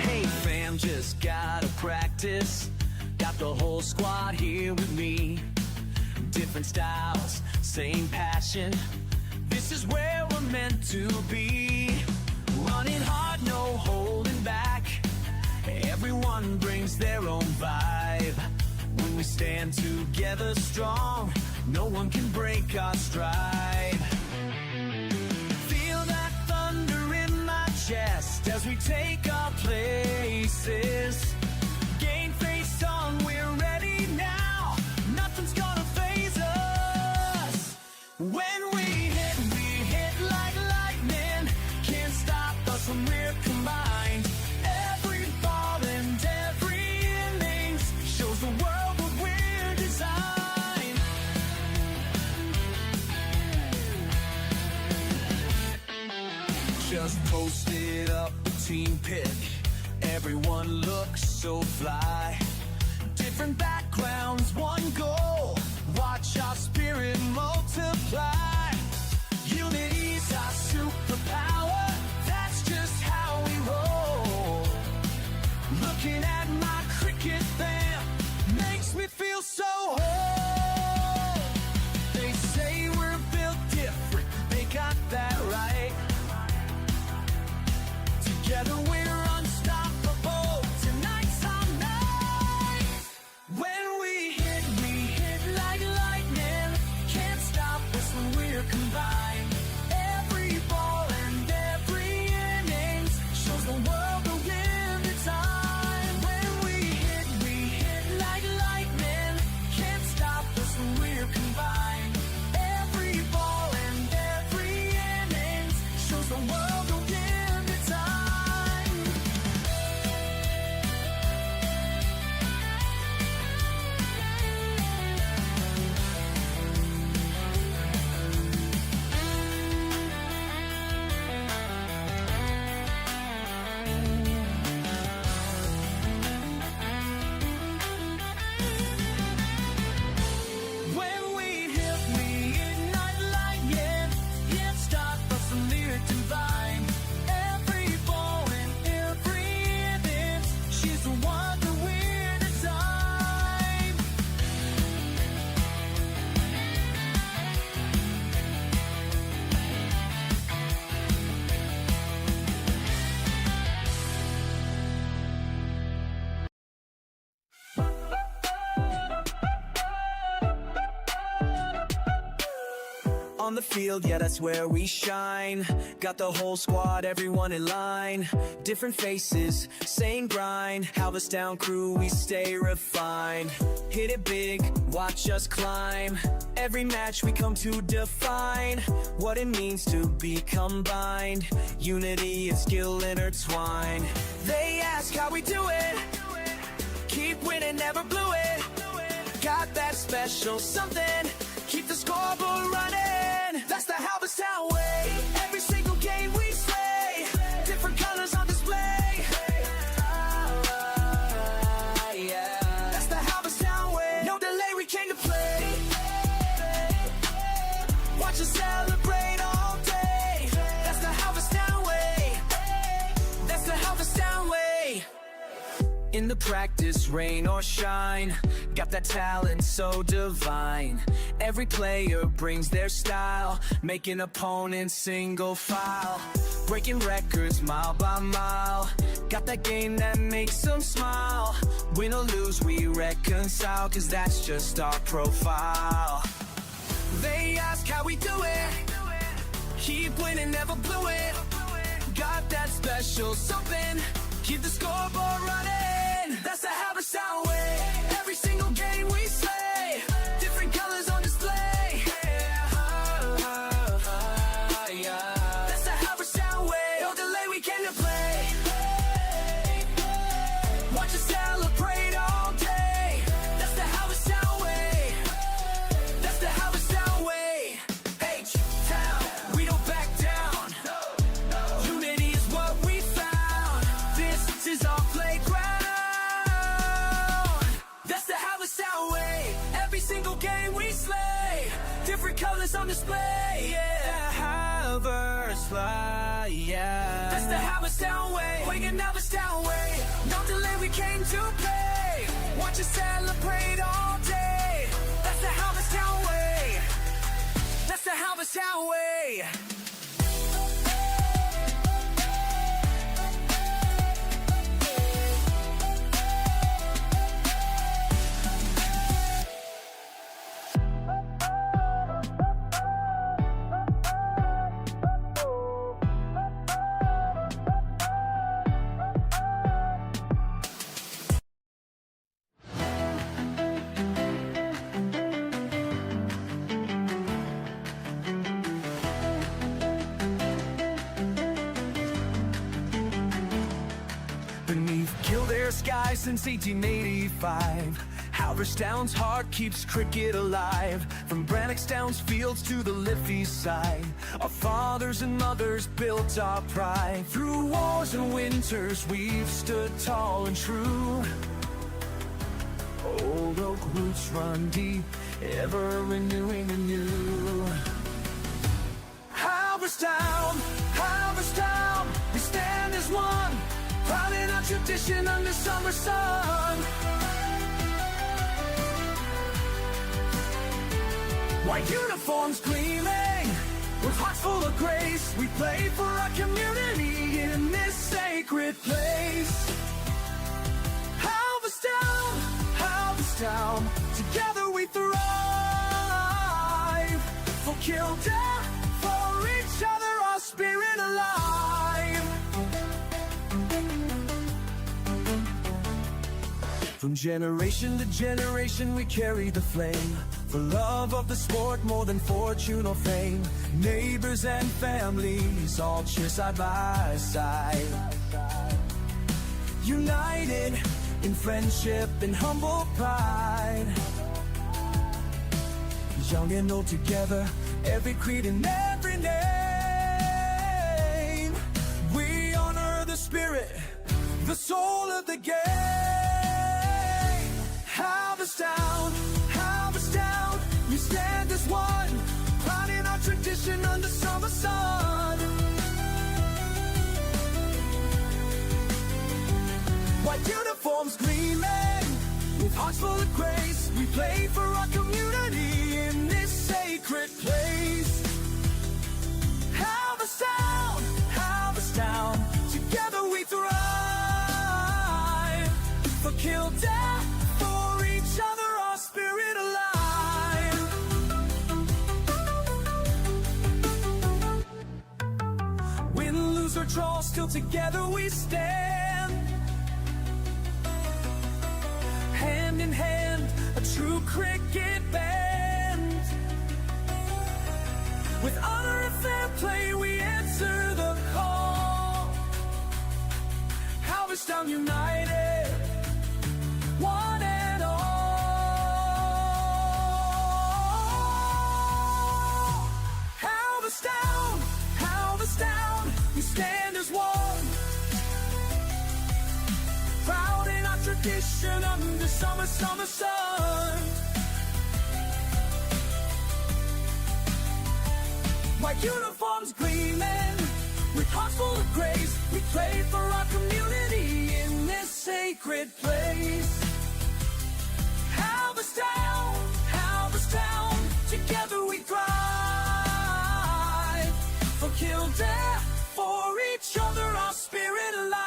Hey fam, just gotta practice. Got the whole squad here with me. Different styles, same passion. This is where we're meant to be. Running hard, no holding back. Everyone brings their own vibe. When we stand together strong, no one can break our stride. Feel that thunder in my chest as we take our places. Gain face on, we're ready now. Nothing's gonna faze us. When we hit like lightning. Can't stop us when we're combined. Every ball and every innings shows the world what we're designed. Just posted up the team pic. Everyone looks so fly. Different backgrounds, one goal. Watch our spirit multiply. Unity's our superpower. That's just how we roll. Looking at my cricket fam makes me feel so whole. They say we're built different. They got that right. Together we're unstoppable. Tonight's our night. When we hit like lightning. Can't stop us when we're combined. Every ball and every innings shows the world the win the time. When we hit like lightning. Can't stop us when we're combined. Every ball and every innings shows the world the win the time. When we hit like lightning. Can't stop us when we're combined. Every ball and every innings, she's the one to win the time. On the field, yeah, that's where we shine. Got the whole squad, everyone in line. Different faces, same grind. Halverstown crew, we stay refined. Hit it big, watch us climb. Every match we come to define what it means to be combined. Unity and skill intertwined. They ask how we do it. Keep winning, never blew it. Got that special something. Keep the scoreboard running. That's the Halverstown way. Every single game we slay. Different colors on display. Yeah. That's the Halverstown way. No delay, we came to play. practice, rain or shine. Got that talent so divine. Every player brings their style, making opponents single file, breaking records mile by mile. Got that game that makes them smile. Win or lose, we reconcile, cause that's just our profile. They ask how we do it. Keep winning, never blew it. Got that special something. Keep the scoreboard running. That's the Halverstown way. Every single game we slay. Different colors on display. That's the Halverstown way. No delay, we came to play. Watch us celebrate all day. That's the Halverstown way. That's the Halverstown way. H-Town, we don't back down. Unity is what we found. This is our playground. That's the Halverstown way. Every single game we slay. Different colors on display. Yeah, Halverstown, yeah. That's the Halverstown way. Playing Halverstown way. No delay, we came to play. Watch us celebrate all day. That's the Halverstown way. That's the Halverstown way. Beneath Kildare skies since 1885, Halverstown's heart keeps cricket alive. From Brannockstown's fields to the Liffey side, our fathers and mothers built our pride. Through wars and winters we've stood tall and true. Old oak roots run deep, ever renewing anew. Halverstown, Halverstown, we stand as one, proud in our tradition under summer sun. White uniforms gleaming, with hearts full of grace, we play for our community in this sacred place. Halverstown, Halverstown, together we thrive. For Kildare, for each other, our spirit alive. From generation to generation we carry the flame, for love of the sport more than fortune or fame. Neighbors and families all cheer side by side, united in friendship and humble pride. Young and old together, every creed and every name. We honor the spirit, the soul of the game. Halverstown, Halverstown, we stand as one, proud in our tradition under summer sun. White uniforms gleaming, with hearts full of grace, we play for our community in this sacred place. Halverstown, Halverstown, together we thrive. For Kildare, for each other, our spirit alive. Win, lose or draw, still together we stand. Hand in hand, a true cricket band. With honor and fair play, we answer the call. Halverstown united, one and all. Halverstown, Halverstown, we stand as one, proud in our tradition under summer sun. White uniforms gleaming, with hearts full of grace, we play for our community in this sacred sacred place. Halverstown, Halverstown, together we thrive. For Kildare, for each other, our spirit alive.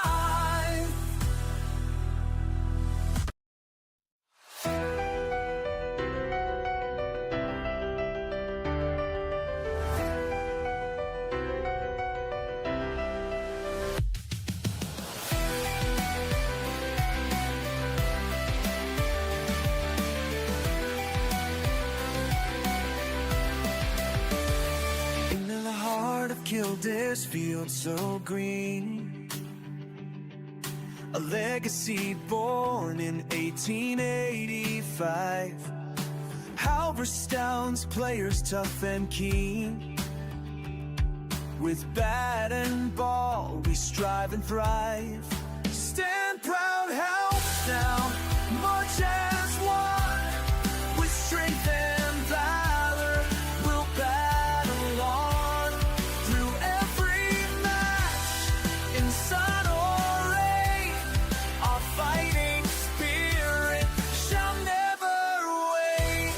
Kildare's field so green, a legacy born in 1885. Halverstown's players tough and keen, with bat and ball we strive and thrive. Stand proud, Halverstown, march as one, with strength and valor we'll battle on. Through every match, in sun or rain, our fighting spirit shall never wane.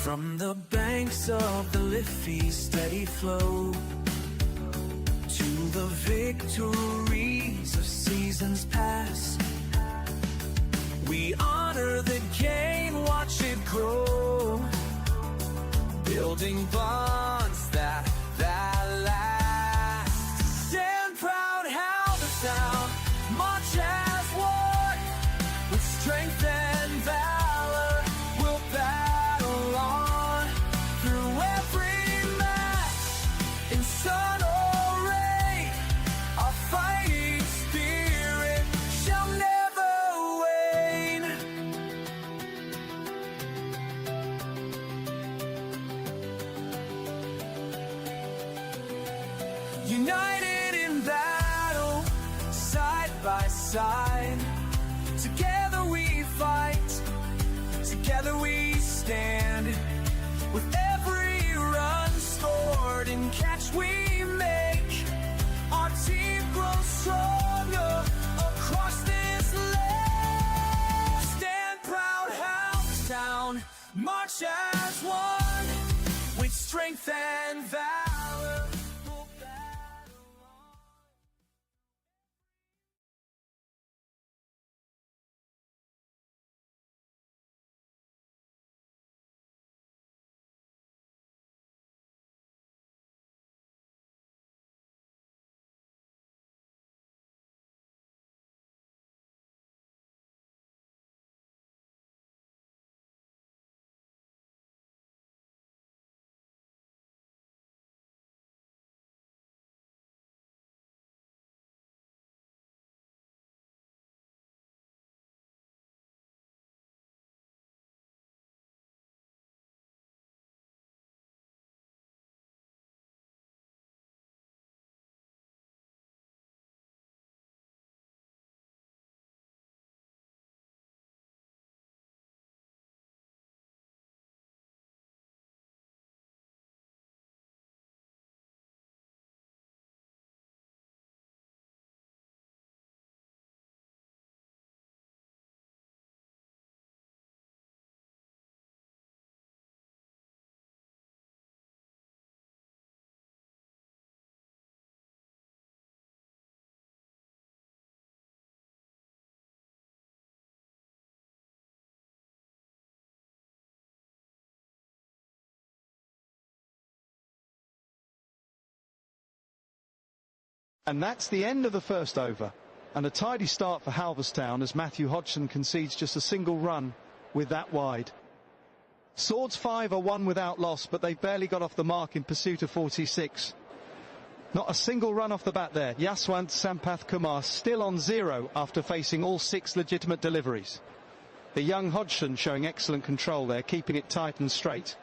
From the banks of the Liffey's steady flow to the victories of seasons past, we honor the game, watch it grow, building bonds that last. Stand proud, Halverstown, march as one, with strength and valor we'll battle on. Through every match, in sun or rain, our fighting spirit shall never wane. United in battle, side by side, together we fight, together we stand. With every run scored and catch we make, our team grows stronger across this land. Stand proud, Halverstown, march as one, with strength and valor. And that's the end of the first over, and a tidy start for Halverstown as Matthew Hodgson concedes just a single run with that wide. Swords 5 are won without loss, but they barely got off the mark in pursuit of 46. Not a single run off the bat there. Yaswant Sampath Kumar still on 0 after facing all 6 legitimate deliveries. The young Hodgson showing excellent control there, keeping it tight and straight.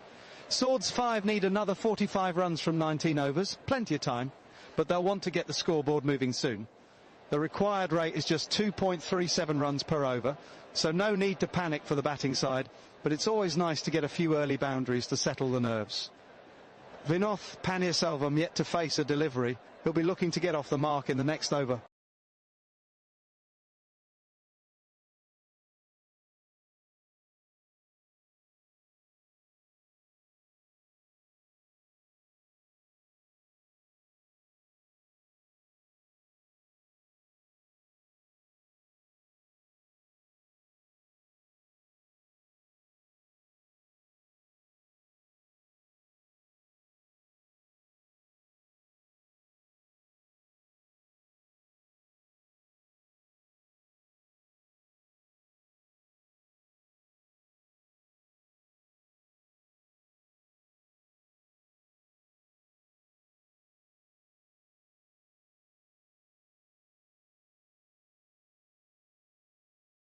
Swords 5 need another 45 runs from 19 overs, plenty of time, but they'll want to get the scoreboard moving soon. The required rate is just 2.37 runs per over, so no need to panic for the batting side, but it's always nice to get a few early boundaries to settle the nerves. Vinoth Panyaselvam yet to face a delivery, He'll be looking to get off the mark in the next over.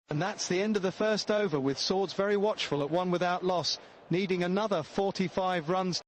And that's the end of the first over, with Swords very watchful at one without loss, needing another 45 runs.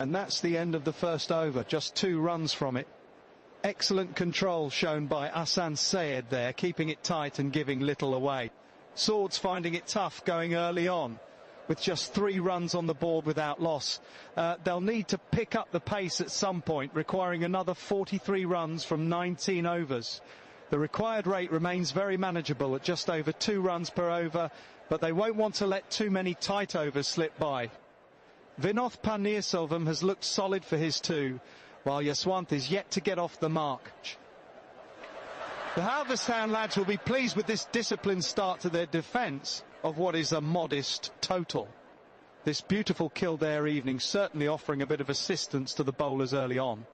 And that's the end of the first over, just 2 runs from it. Excellent control shown by Hassan Sayed there, keeping it tight and giving little away. Swords finding it tough going early on, with just 3 runs on the board without loss. They'll need to pick up the pace at some point, requiring another 43 runs from 19 overs. The required rate remains very manageable at just over 2 runs per over, but they won't want to let too many tight overs slip by. Vinoth Paneerselvam has looked solid for his 2, while Yaswant is yet to get off the mark. The Halverstown lads will be pleased with this disciplined start to their defence of what is a modest total. This beautiful Kildare evening certainly offering a bit of assistance to the bowlers early on.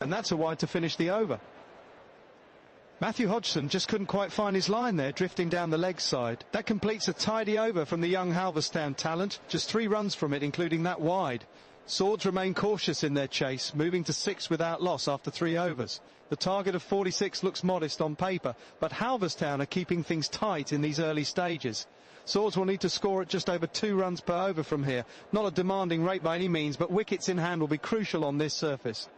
And that's a wide to finish the over. Matthew Hodgson just couldn't quite find his line there, drifting down the leg side. That completes a tidy over from the young Halverstown talent. Just 3 runs from it, including that wide. Swords remain cautious in their chase, moving to 6 without loss after 3 overs. The target of 46 looks modest on paper, but Halverstown are keeping things tight in these early stages. Swords will need to score at just over 2 runs per over from here. Not a demanding rate by any means, but wickets in hand will be crucial on this surface.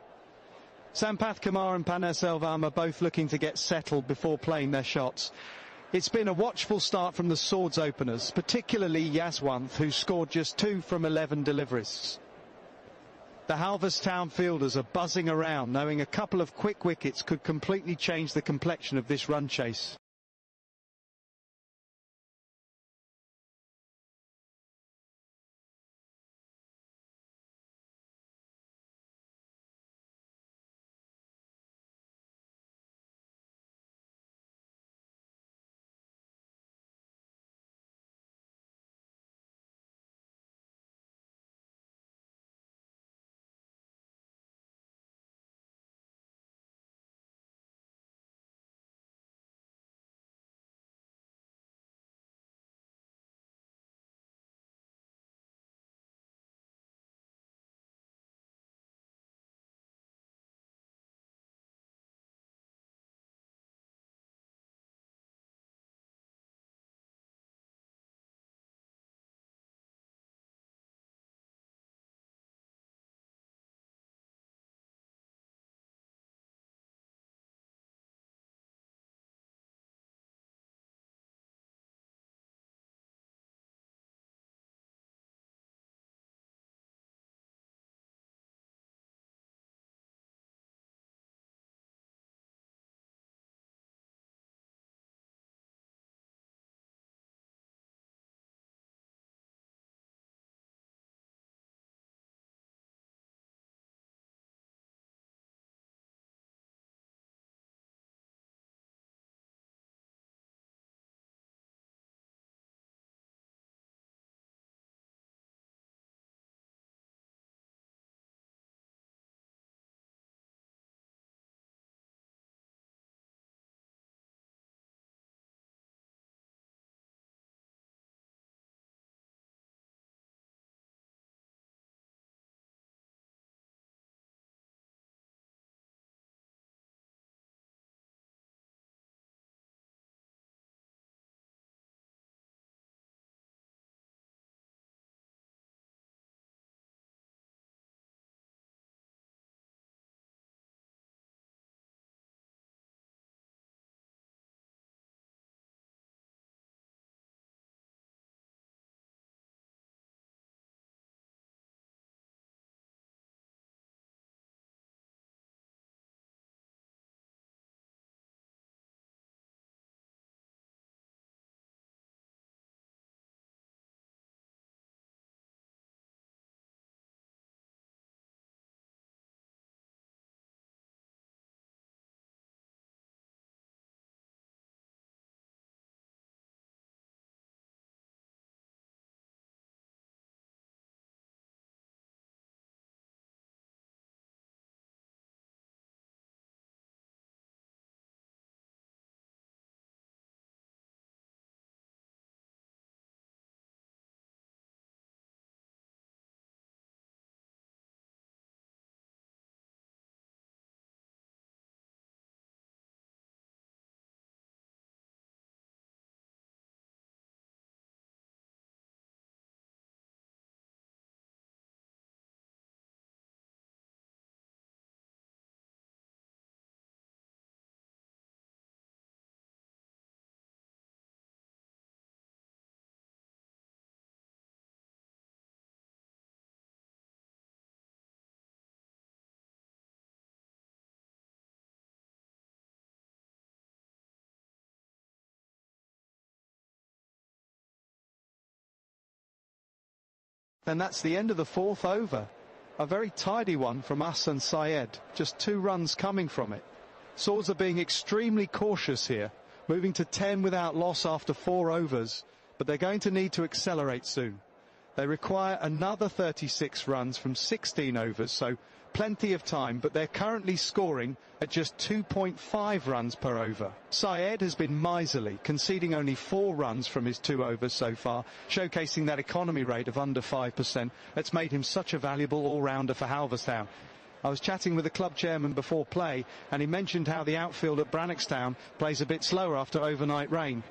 Sampath Kumar and Panes Elvam are both looking to get settled before playing their shots. It's been a watchful start from the Swords openers, particularly Yaswanth, who scored just 2 from 11 deliveries. The Halverstown fielders are buzzing around, knowing a couple of quick wickets could completely change the complexion of this run chase. And that's the end of the 4th over. A very tidy one from us and Syed, just 2 runs coming from it. Swords are being extremely cautious here, moving to 10 without loss after 4 overs, but they're going to need to accelerate soon. They require another 36 runs from 16 overs, so plenty of time, but they're currently scoring at just 2.5 runs per over. Syed has been miserly, conceding only 4 runs from his 2 overs so far, showcasing that economy rate of under 5% that's made him such a valuable all-rounder for Halverstown. I was chatting with the club chairman before play, and he mentioned how the outfield at Brannockstown plays a bit slower after overnight rain.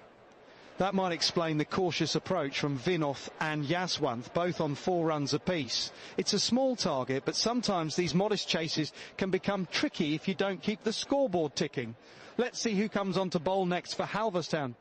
That might explain the cautious approach from Vinoth and Yaswanth, both on 4 runs apiece. It's a small target, but sometimes these modest chases can become tricky if you don't keep the scoreboard ticking. Let's see who comes on to bowl next for Halverstown.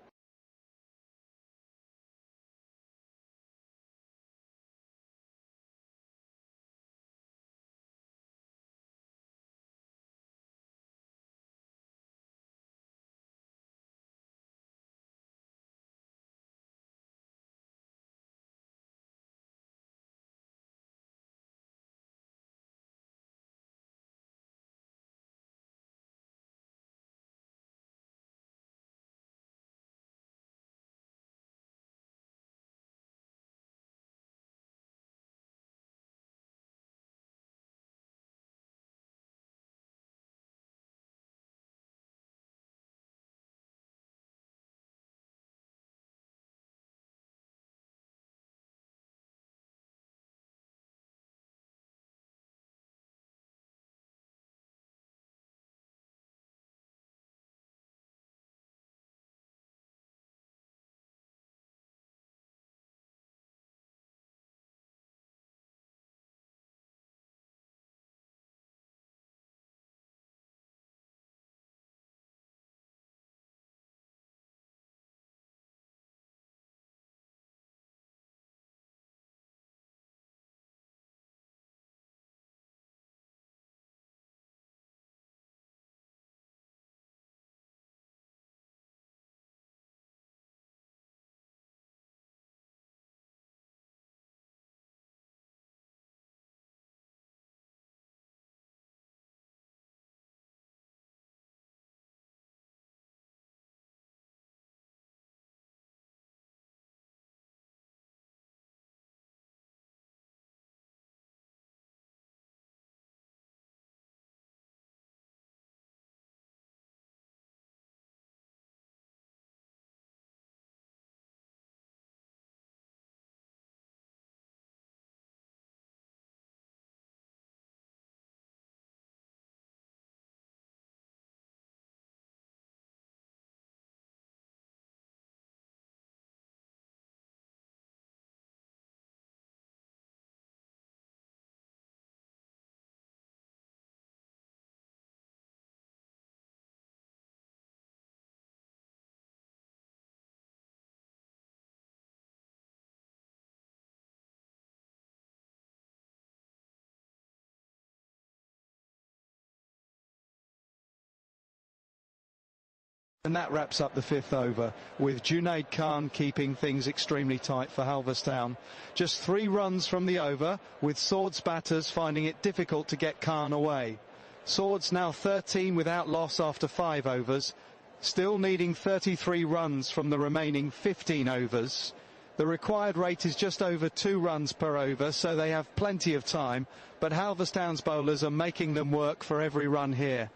And that wraps up the 5th over, with Junaid Khan keeping things extremely tight for Halverstown. Just 3 runs from the over, with Swords batters finding it difficult to get Khan away. Swords now 13 without loss after 5 overs, still needing 33 runs from the remaining 15 overs. The required rate is just over 2 runs per over, so they have plenty of time, but Halverstown's bowlers are making them work for every run here.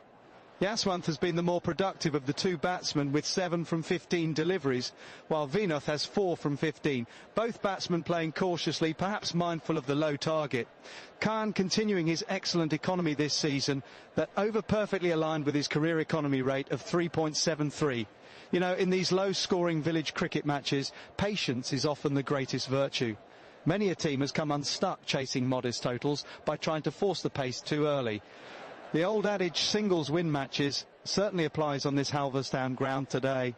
Yaswanth has been the more productive of the 2 batsmen with 7 from 15 deliveries, while Vinoth has 4 from 15. Both batsmen playing cautiously, perhaps mindful of the low target. Khan continuing his excellent economy this season, that over perfectly aligned with his career economy rate of 3.73. You know, in these low-scoring village cricket matches, patience is often the greatest virtue. Many a team has come unstuck chasing modest totals by trying to force the pace too early. The old adage singles win matches certainly applies on this Halverstown ground today.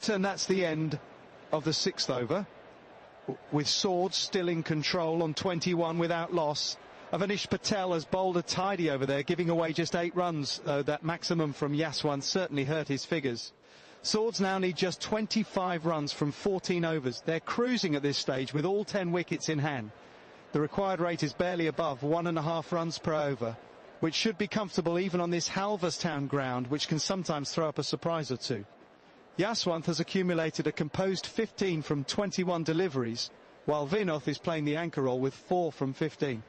And that's the end of the 6th over, with Swords still in control on 21 without loss. Avanish Patel has bowled a tidy over there, giving away just 8 runs, though that maximum from Yaswan certainly hurt his figures. Swords now need just 25 runs from 14 overs. They're cruising at this stage with all 10 wickets in hand. The required rate is barely above 1.5 runs per over, which should be comfortable even on this Halverstown ground, which can sometimes throw up a surprise or two. Yaswanth has accumulated a composed 15 from 21 deliveries, while Vinoth is playing the anchor role with 4 from 15.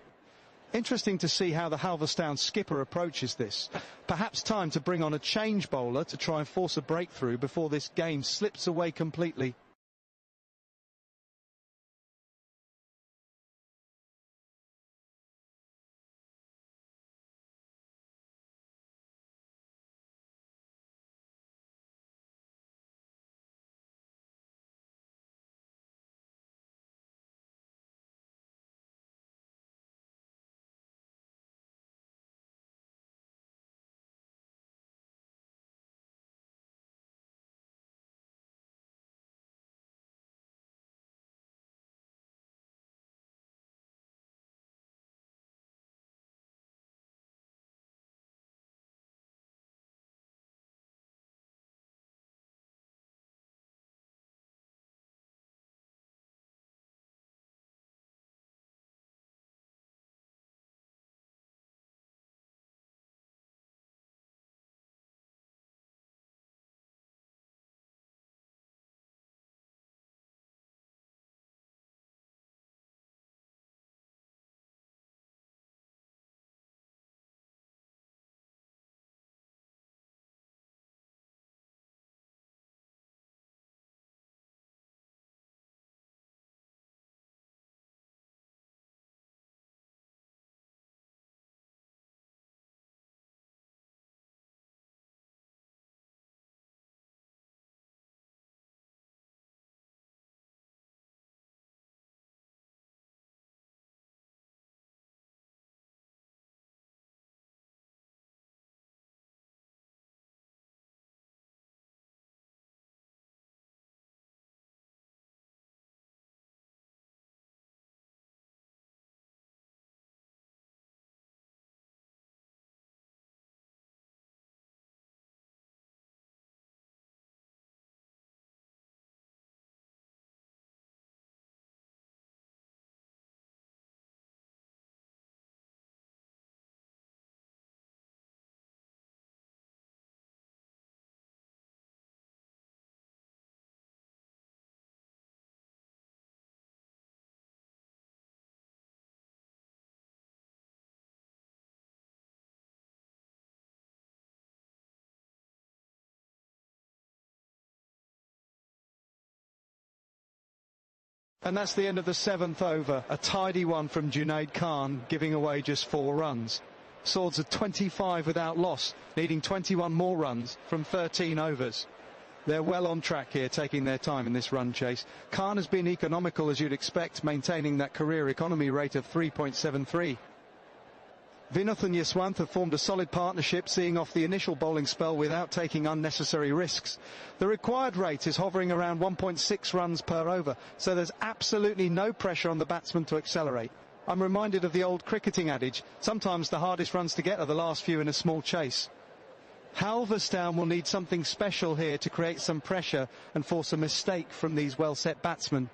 Interesting to see how the Halverstown skipper approaches this. Perhaps time to bring on a change bowler to try and force a breakthrough before this game slips away completely. And that's the end of the 7th over, a tidy one from Junaid Khan, giving away just 4 runs. Swords at 25 without loss, needing 21 more runs from 13 overs. They're well on track here, taking their time in this run chase. Khan has been economical as you'd expect, maintaining that career economy rate of 3.73. Vinoth and Yaswanth have formed a solid partnership, seeing off the initial bowling spell without taking unnecessary risks. The required rate is hovering around 1.6 runs per over, so there's absolutely no pressure on the batsman to accelerate. I'm reminded of the old cricketing adage, sometimes the hardest runs to get are the last few in a small chase. Halverstown will need something special here to create some pressure and force a mistake from these well-set batsmen.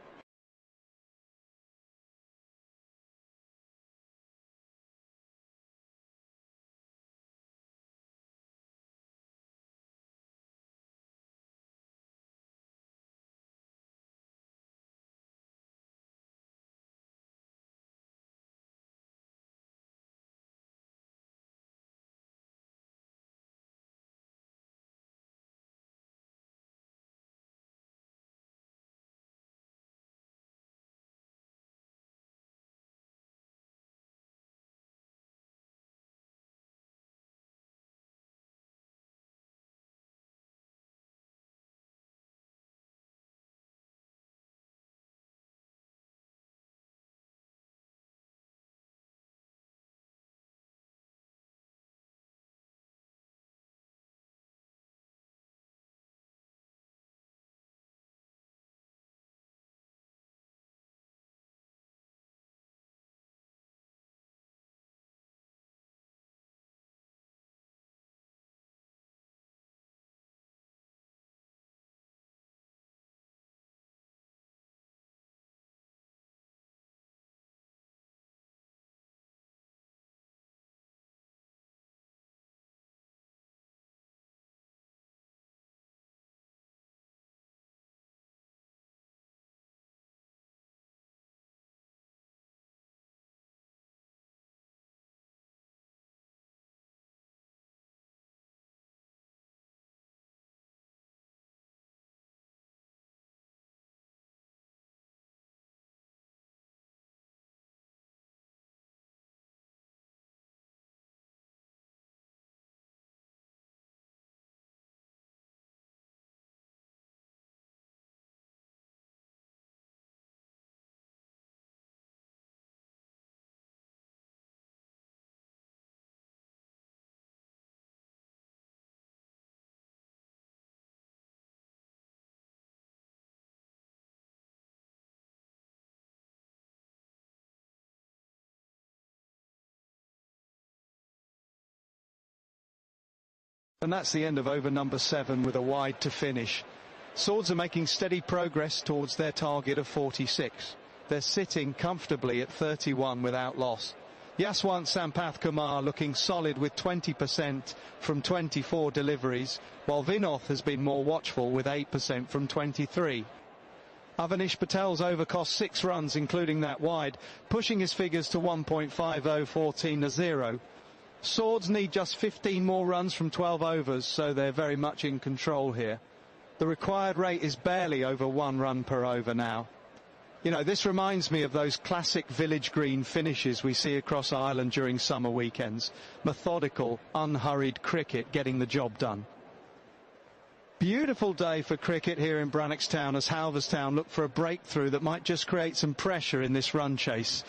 And that's the end of over number 7 with a wide to finish. Swords are making steady progress towards their target of 46. They're sitting comfortably at 31 without loss. Yaswant Sampath Kumar looking solid with 20% from 24 deliveries, while Vinoth has been more watchful with 8% from 23. Avanish Patel's over cost 6 runs, including that wide, pushing his figures to 1.50, 14-0. Swords need just 15 more runs from 12 overs, so they're very much in control here. The required rate is barely over 1 run per over now. You know, this reminds me of those classic village green finishes we see across Ireland during summer weekends. Methodical, unhurried cricket getting the job done. Beautiful day for cricket here in Brannockstown as Halverstown look for a breakthrough that might just create some pressure in this run chase.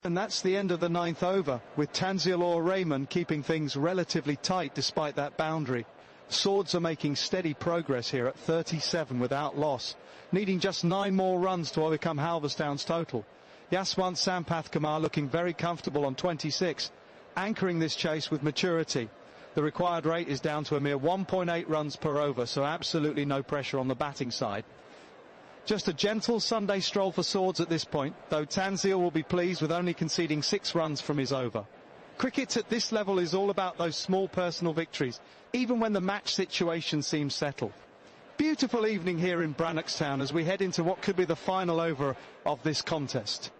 And that's the end of the 9th over, with Tanzil Rahman keeping things relatively tight despite that boundary. Swords are making steady progress here at 37 without loss, needing just 9 more runs to overcome Halverstown's total. Yaswant Sampath Kumar looking very comfortable on 26, anchoring this chase with maturity. The required rate is down to a mere 1.8 runs per over, so absolutely no pressure on the batting side. Just a gentle Sunday stroll for Swords at this point, though Tanzil will be pleased with only conceding 6 runs from his over. Cricket at this level is all about those small personal victories, even when the match situation seems settled. Beautiful evening here in Brannockstown as we head into what could be the final over of this contest.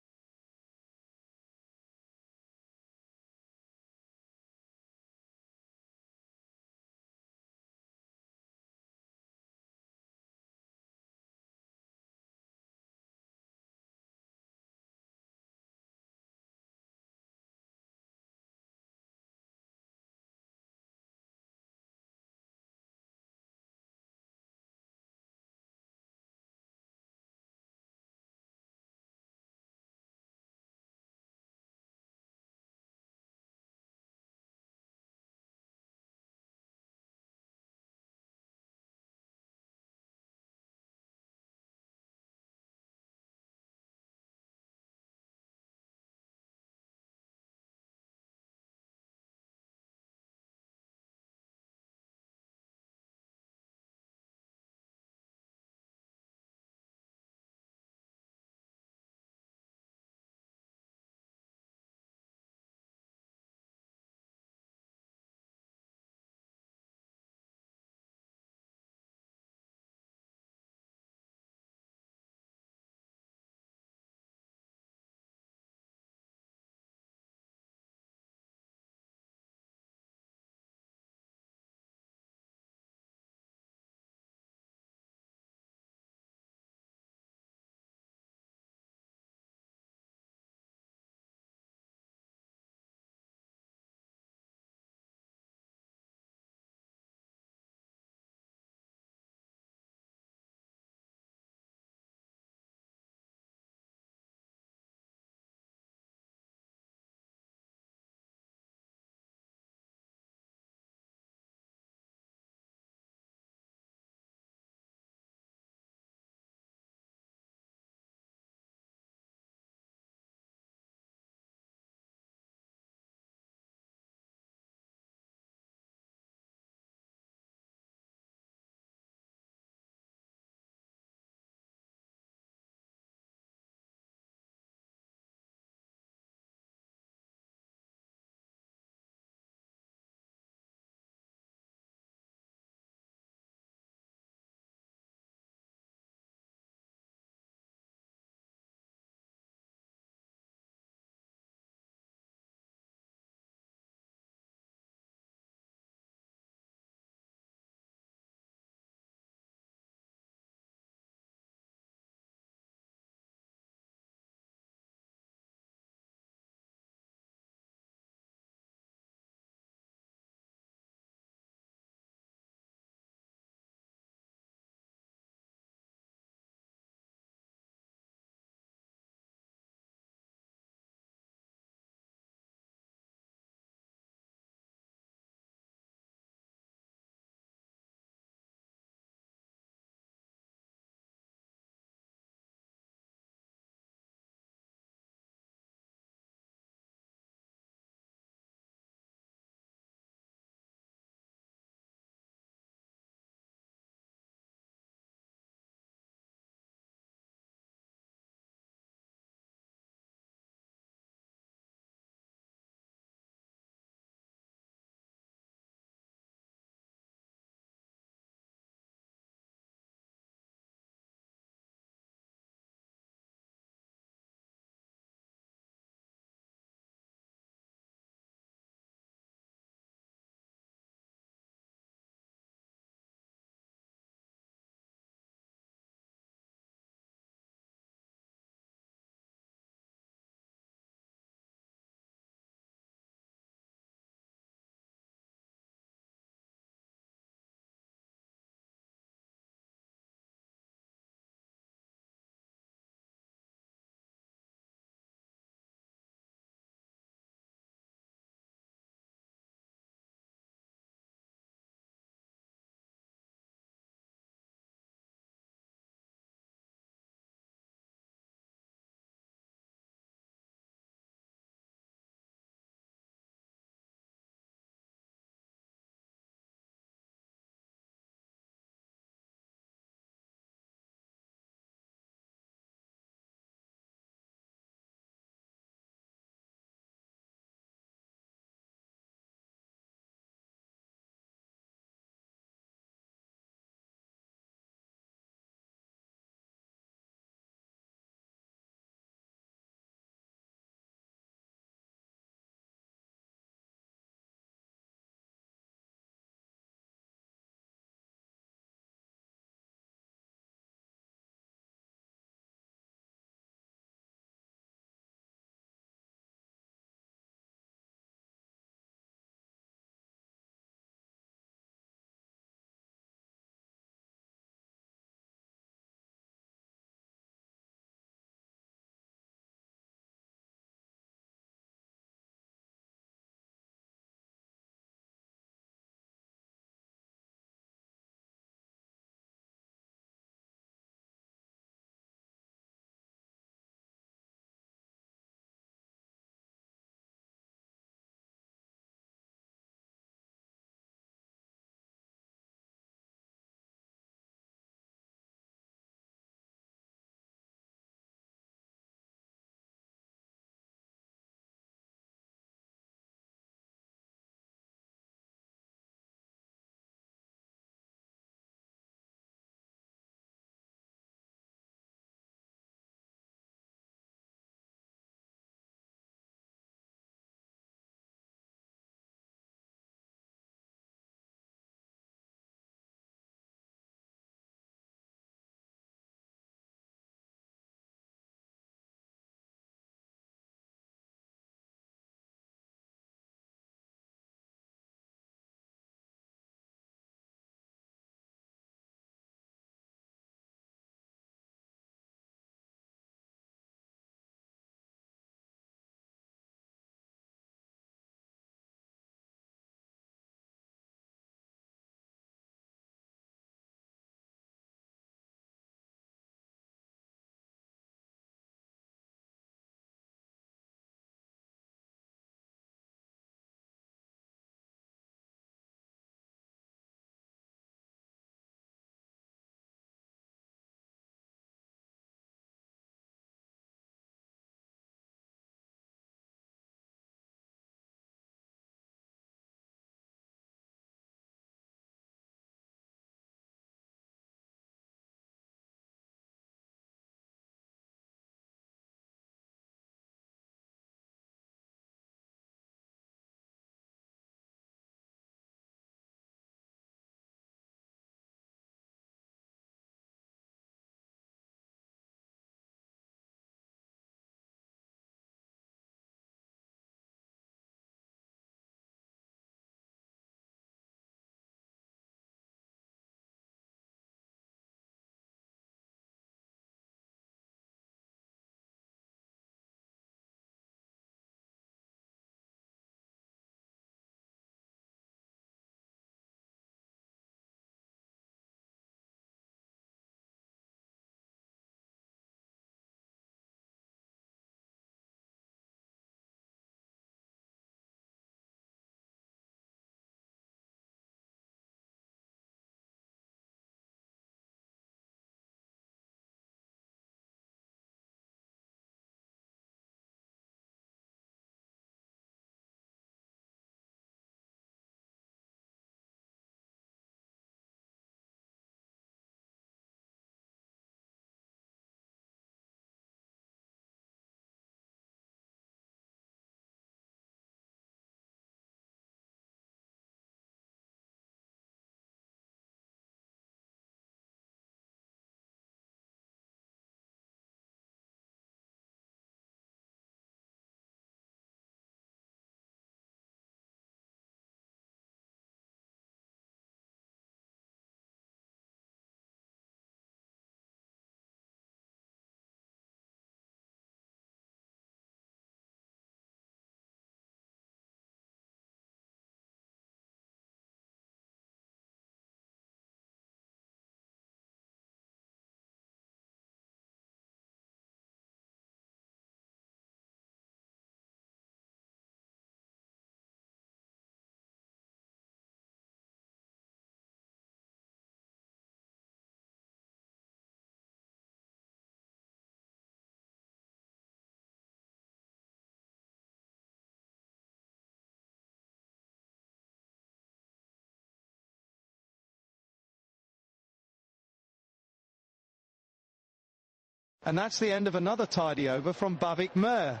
And that's the end of another tidy over from Bavik Mer.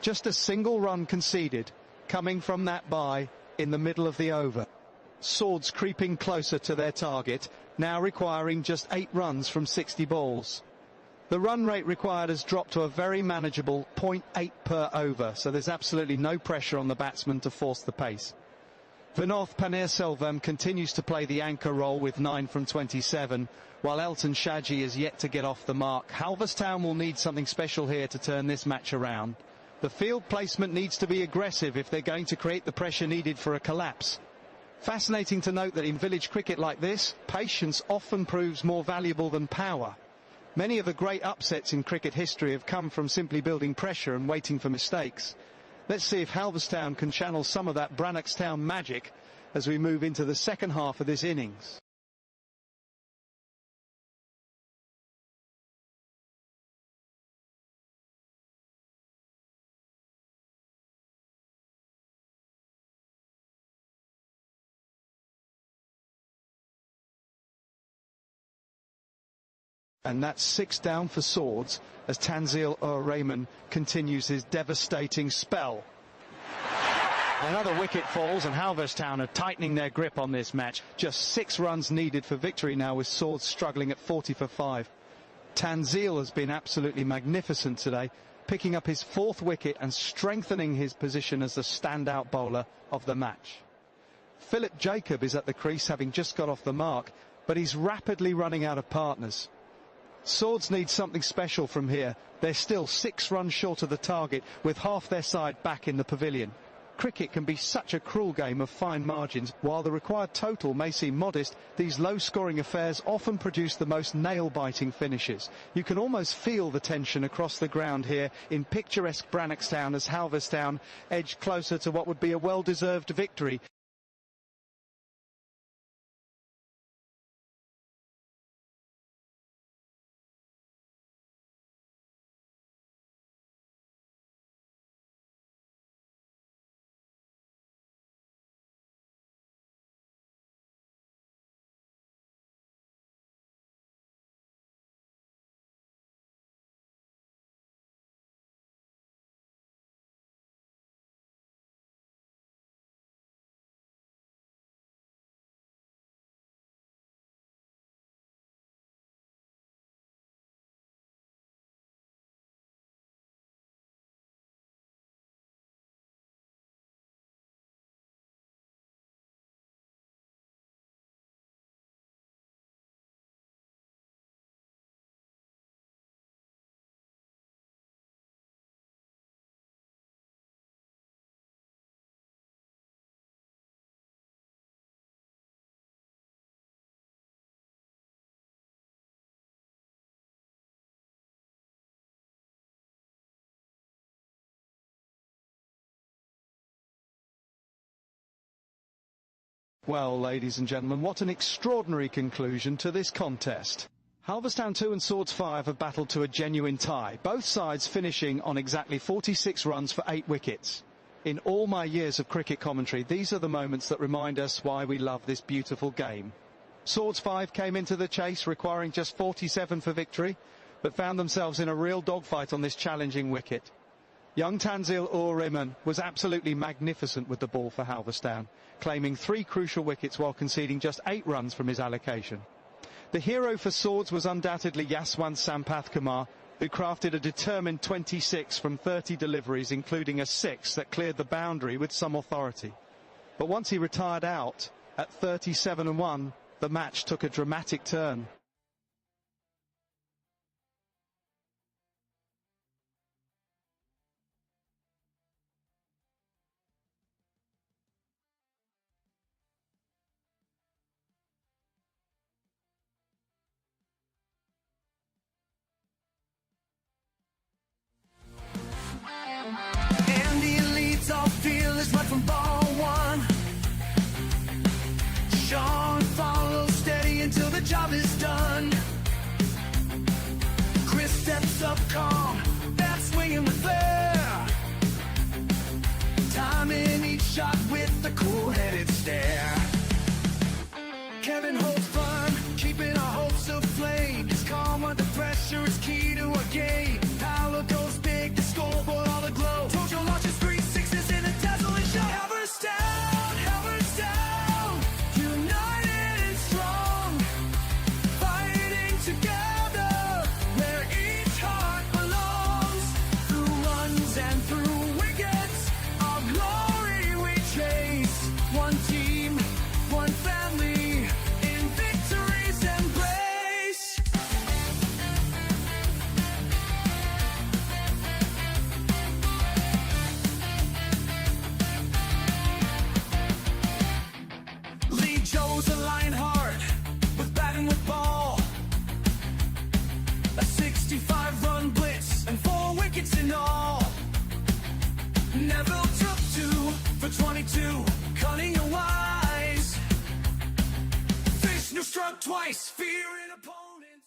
Just a single run conceded, coming from that bye in the middle of the over. Swords creeping closer to their target, now requiring just 8 runs from 60 balls. The run rate required has dropped to a very manageable 0.8 per over, so there's absolutely no pressure on the batsman to force the pace. Vinod Paneerselvam continues to play the anchor role with 9 from 27, while Elton Shaji is yet to get off the mark. Halverstown will need something special here to turn this match around. The field placement needs to be aggressive if they're going to create the pressure needed for a collapse. Fascinating to note that in village cricket like this, patience often proves more valuable than power. Many of the great upsets in cricket history have come from simply building pressure and waiting for mistakes. Let's see if Halverstown can channel some of that Brannockstown magic as we move into the second half of this innings. And that's 6 down for Swords as Tanzil Rahman continues his devastating spell. Another wicket falls and Halverstown are tightening their grip on this match. Just 6 runs needed for victory now, with Swords struggling at 40 for 5. Tanzil has been absolutely magnificent today, picking up his 4th wicket and strengthening his position as the standout bowler of the match. Philip Jacob is at the crease, having just got off the mark, but he's rapidly running out of partners. Swords need something special from here. They're still 6 runs short of the target, with half their side back in the pavilion. Cricket can be such a cruel game of fine margins. While the required total may seem modest, these low-scoring affairs often produce the most nail-biting finishes. You can almost feel the tension across the ground here in picturesque Brannockstown as Halverstown edge closer to what would be a well-deserved victory. Well, ladies and gentlemen, what an extraordinary conclusion to this contest. Halverstown 2 and Swords 5 have battled to a genuine tie, both sides finishing on exactly 46 runs for 8 wickets. In all my years of cricket commentary, these are the moments that remind us why we love this beautiful game. Swords 5 came into the chase requiring just 47 for victory, but found themselves in a real dogfight on this challenging wicket. Young Tanzil Rahman was absolutely magnificent with the ball for Halverstown, claiming 3 crucial wickets while conceding just 8 runs from his allocation. The hero for Swords was undoubtedly Yaswant Sampath Kumar, who crafted a determined 26 from 30 deliveries, including a 6 that cleared the boundary with some authority. But once he retired out at 37 and 1, the match took a dramatic turn. Fearless right from ball 1. Sean follows steady until the job is done. Neville took 2 for 22, cunning and wise. Vishnu struck twice, fear in a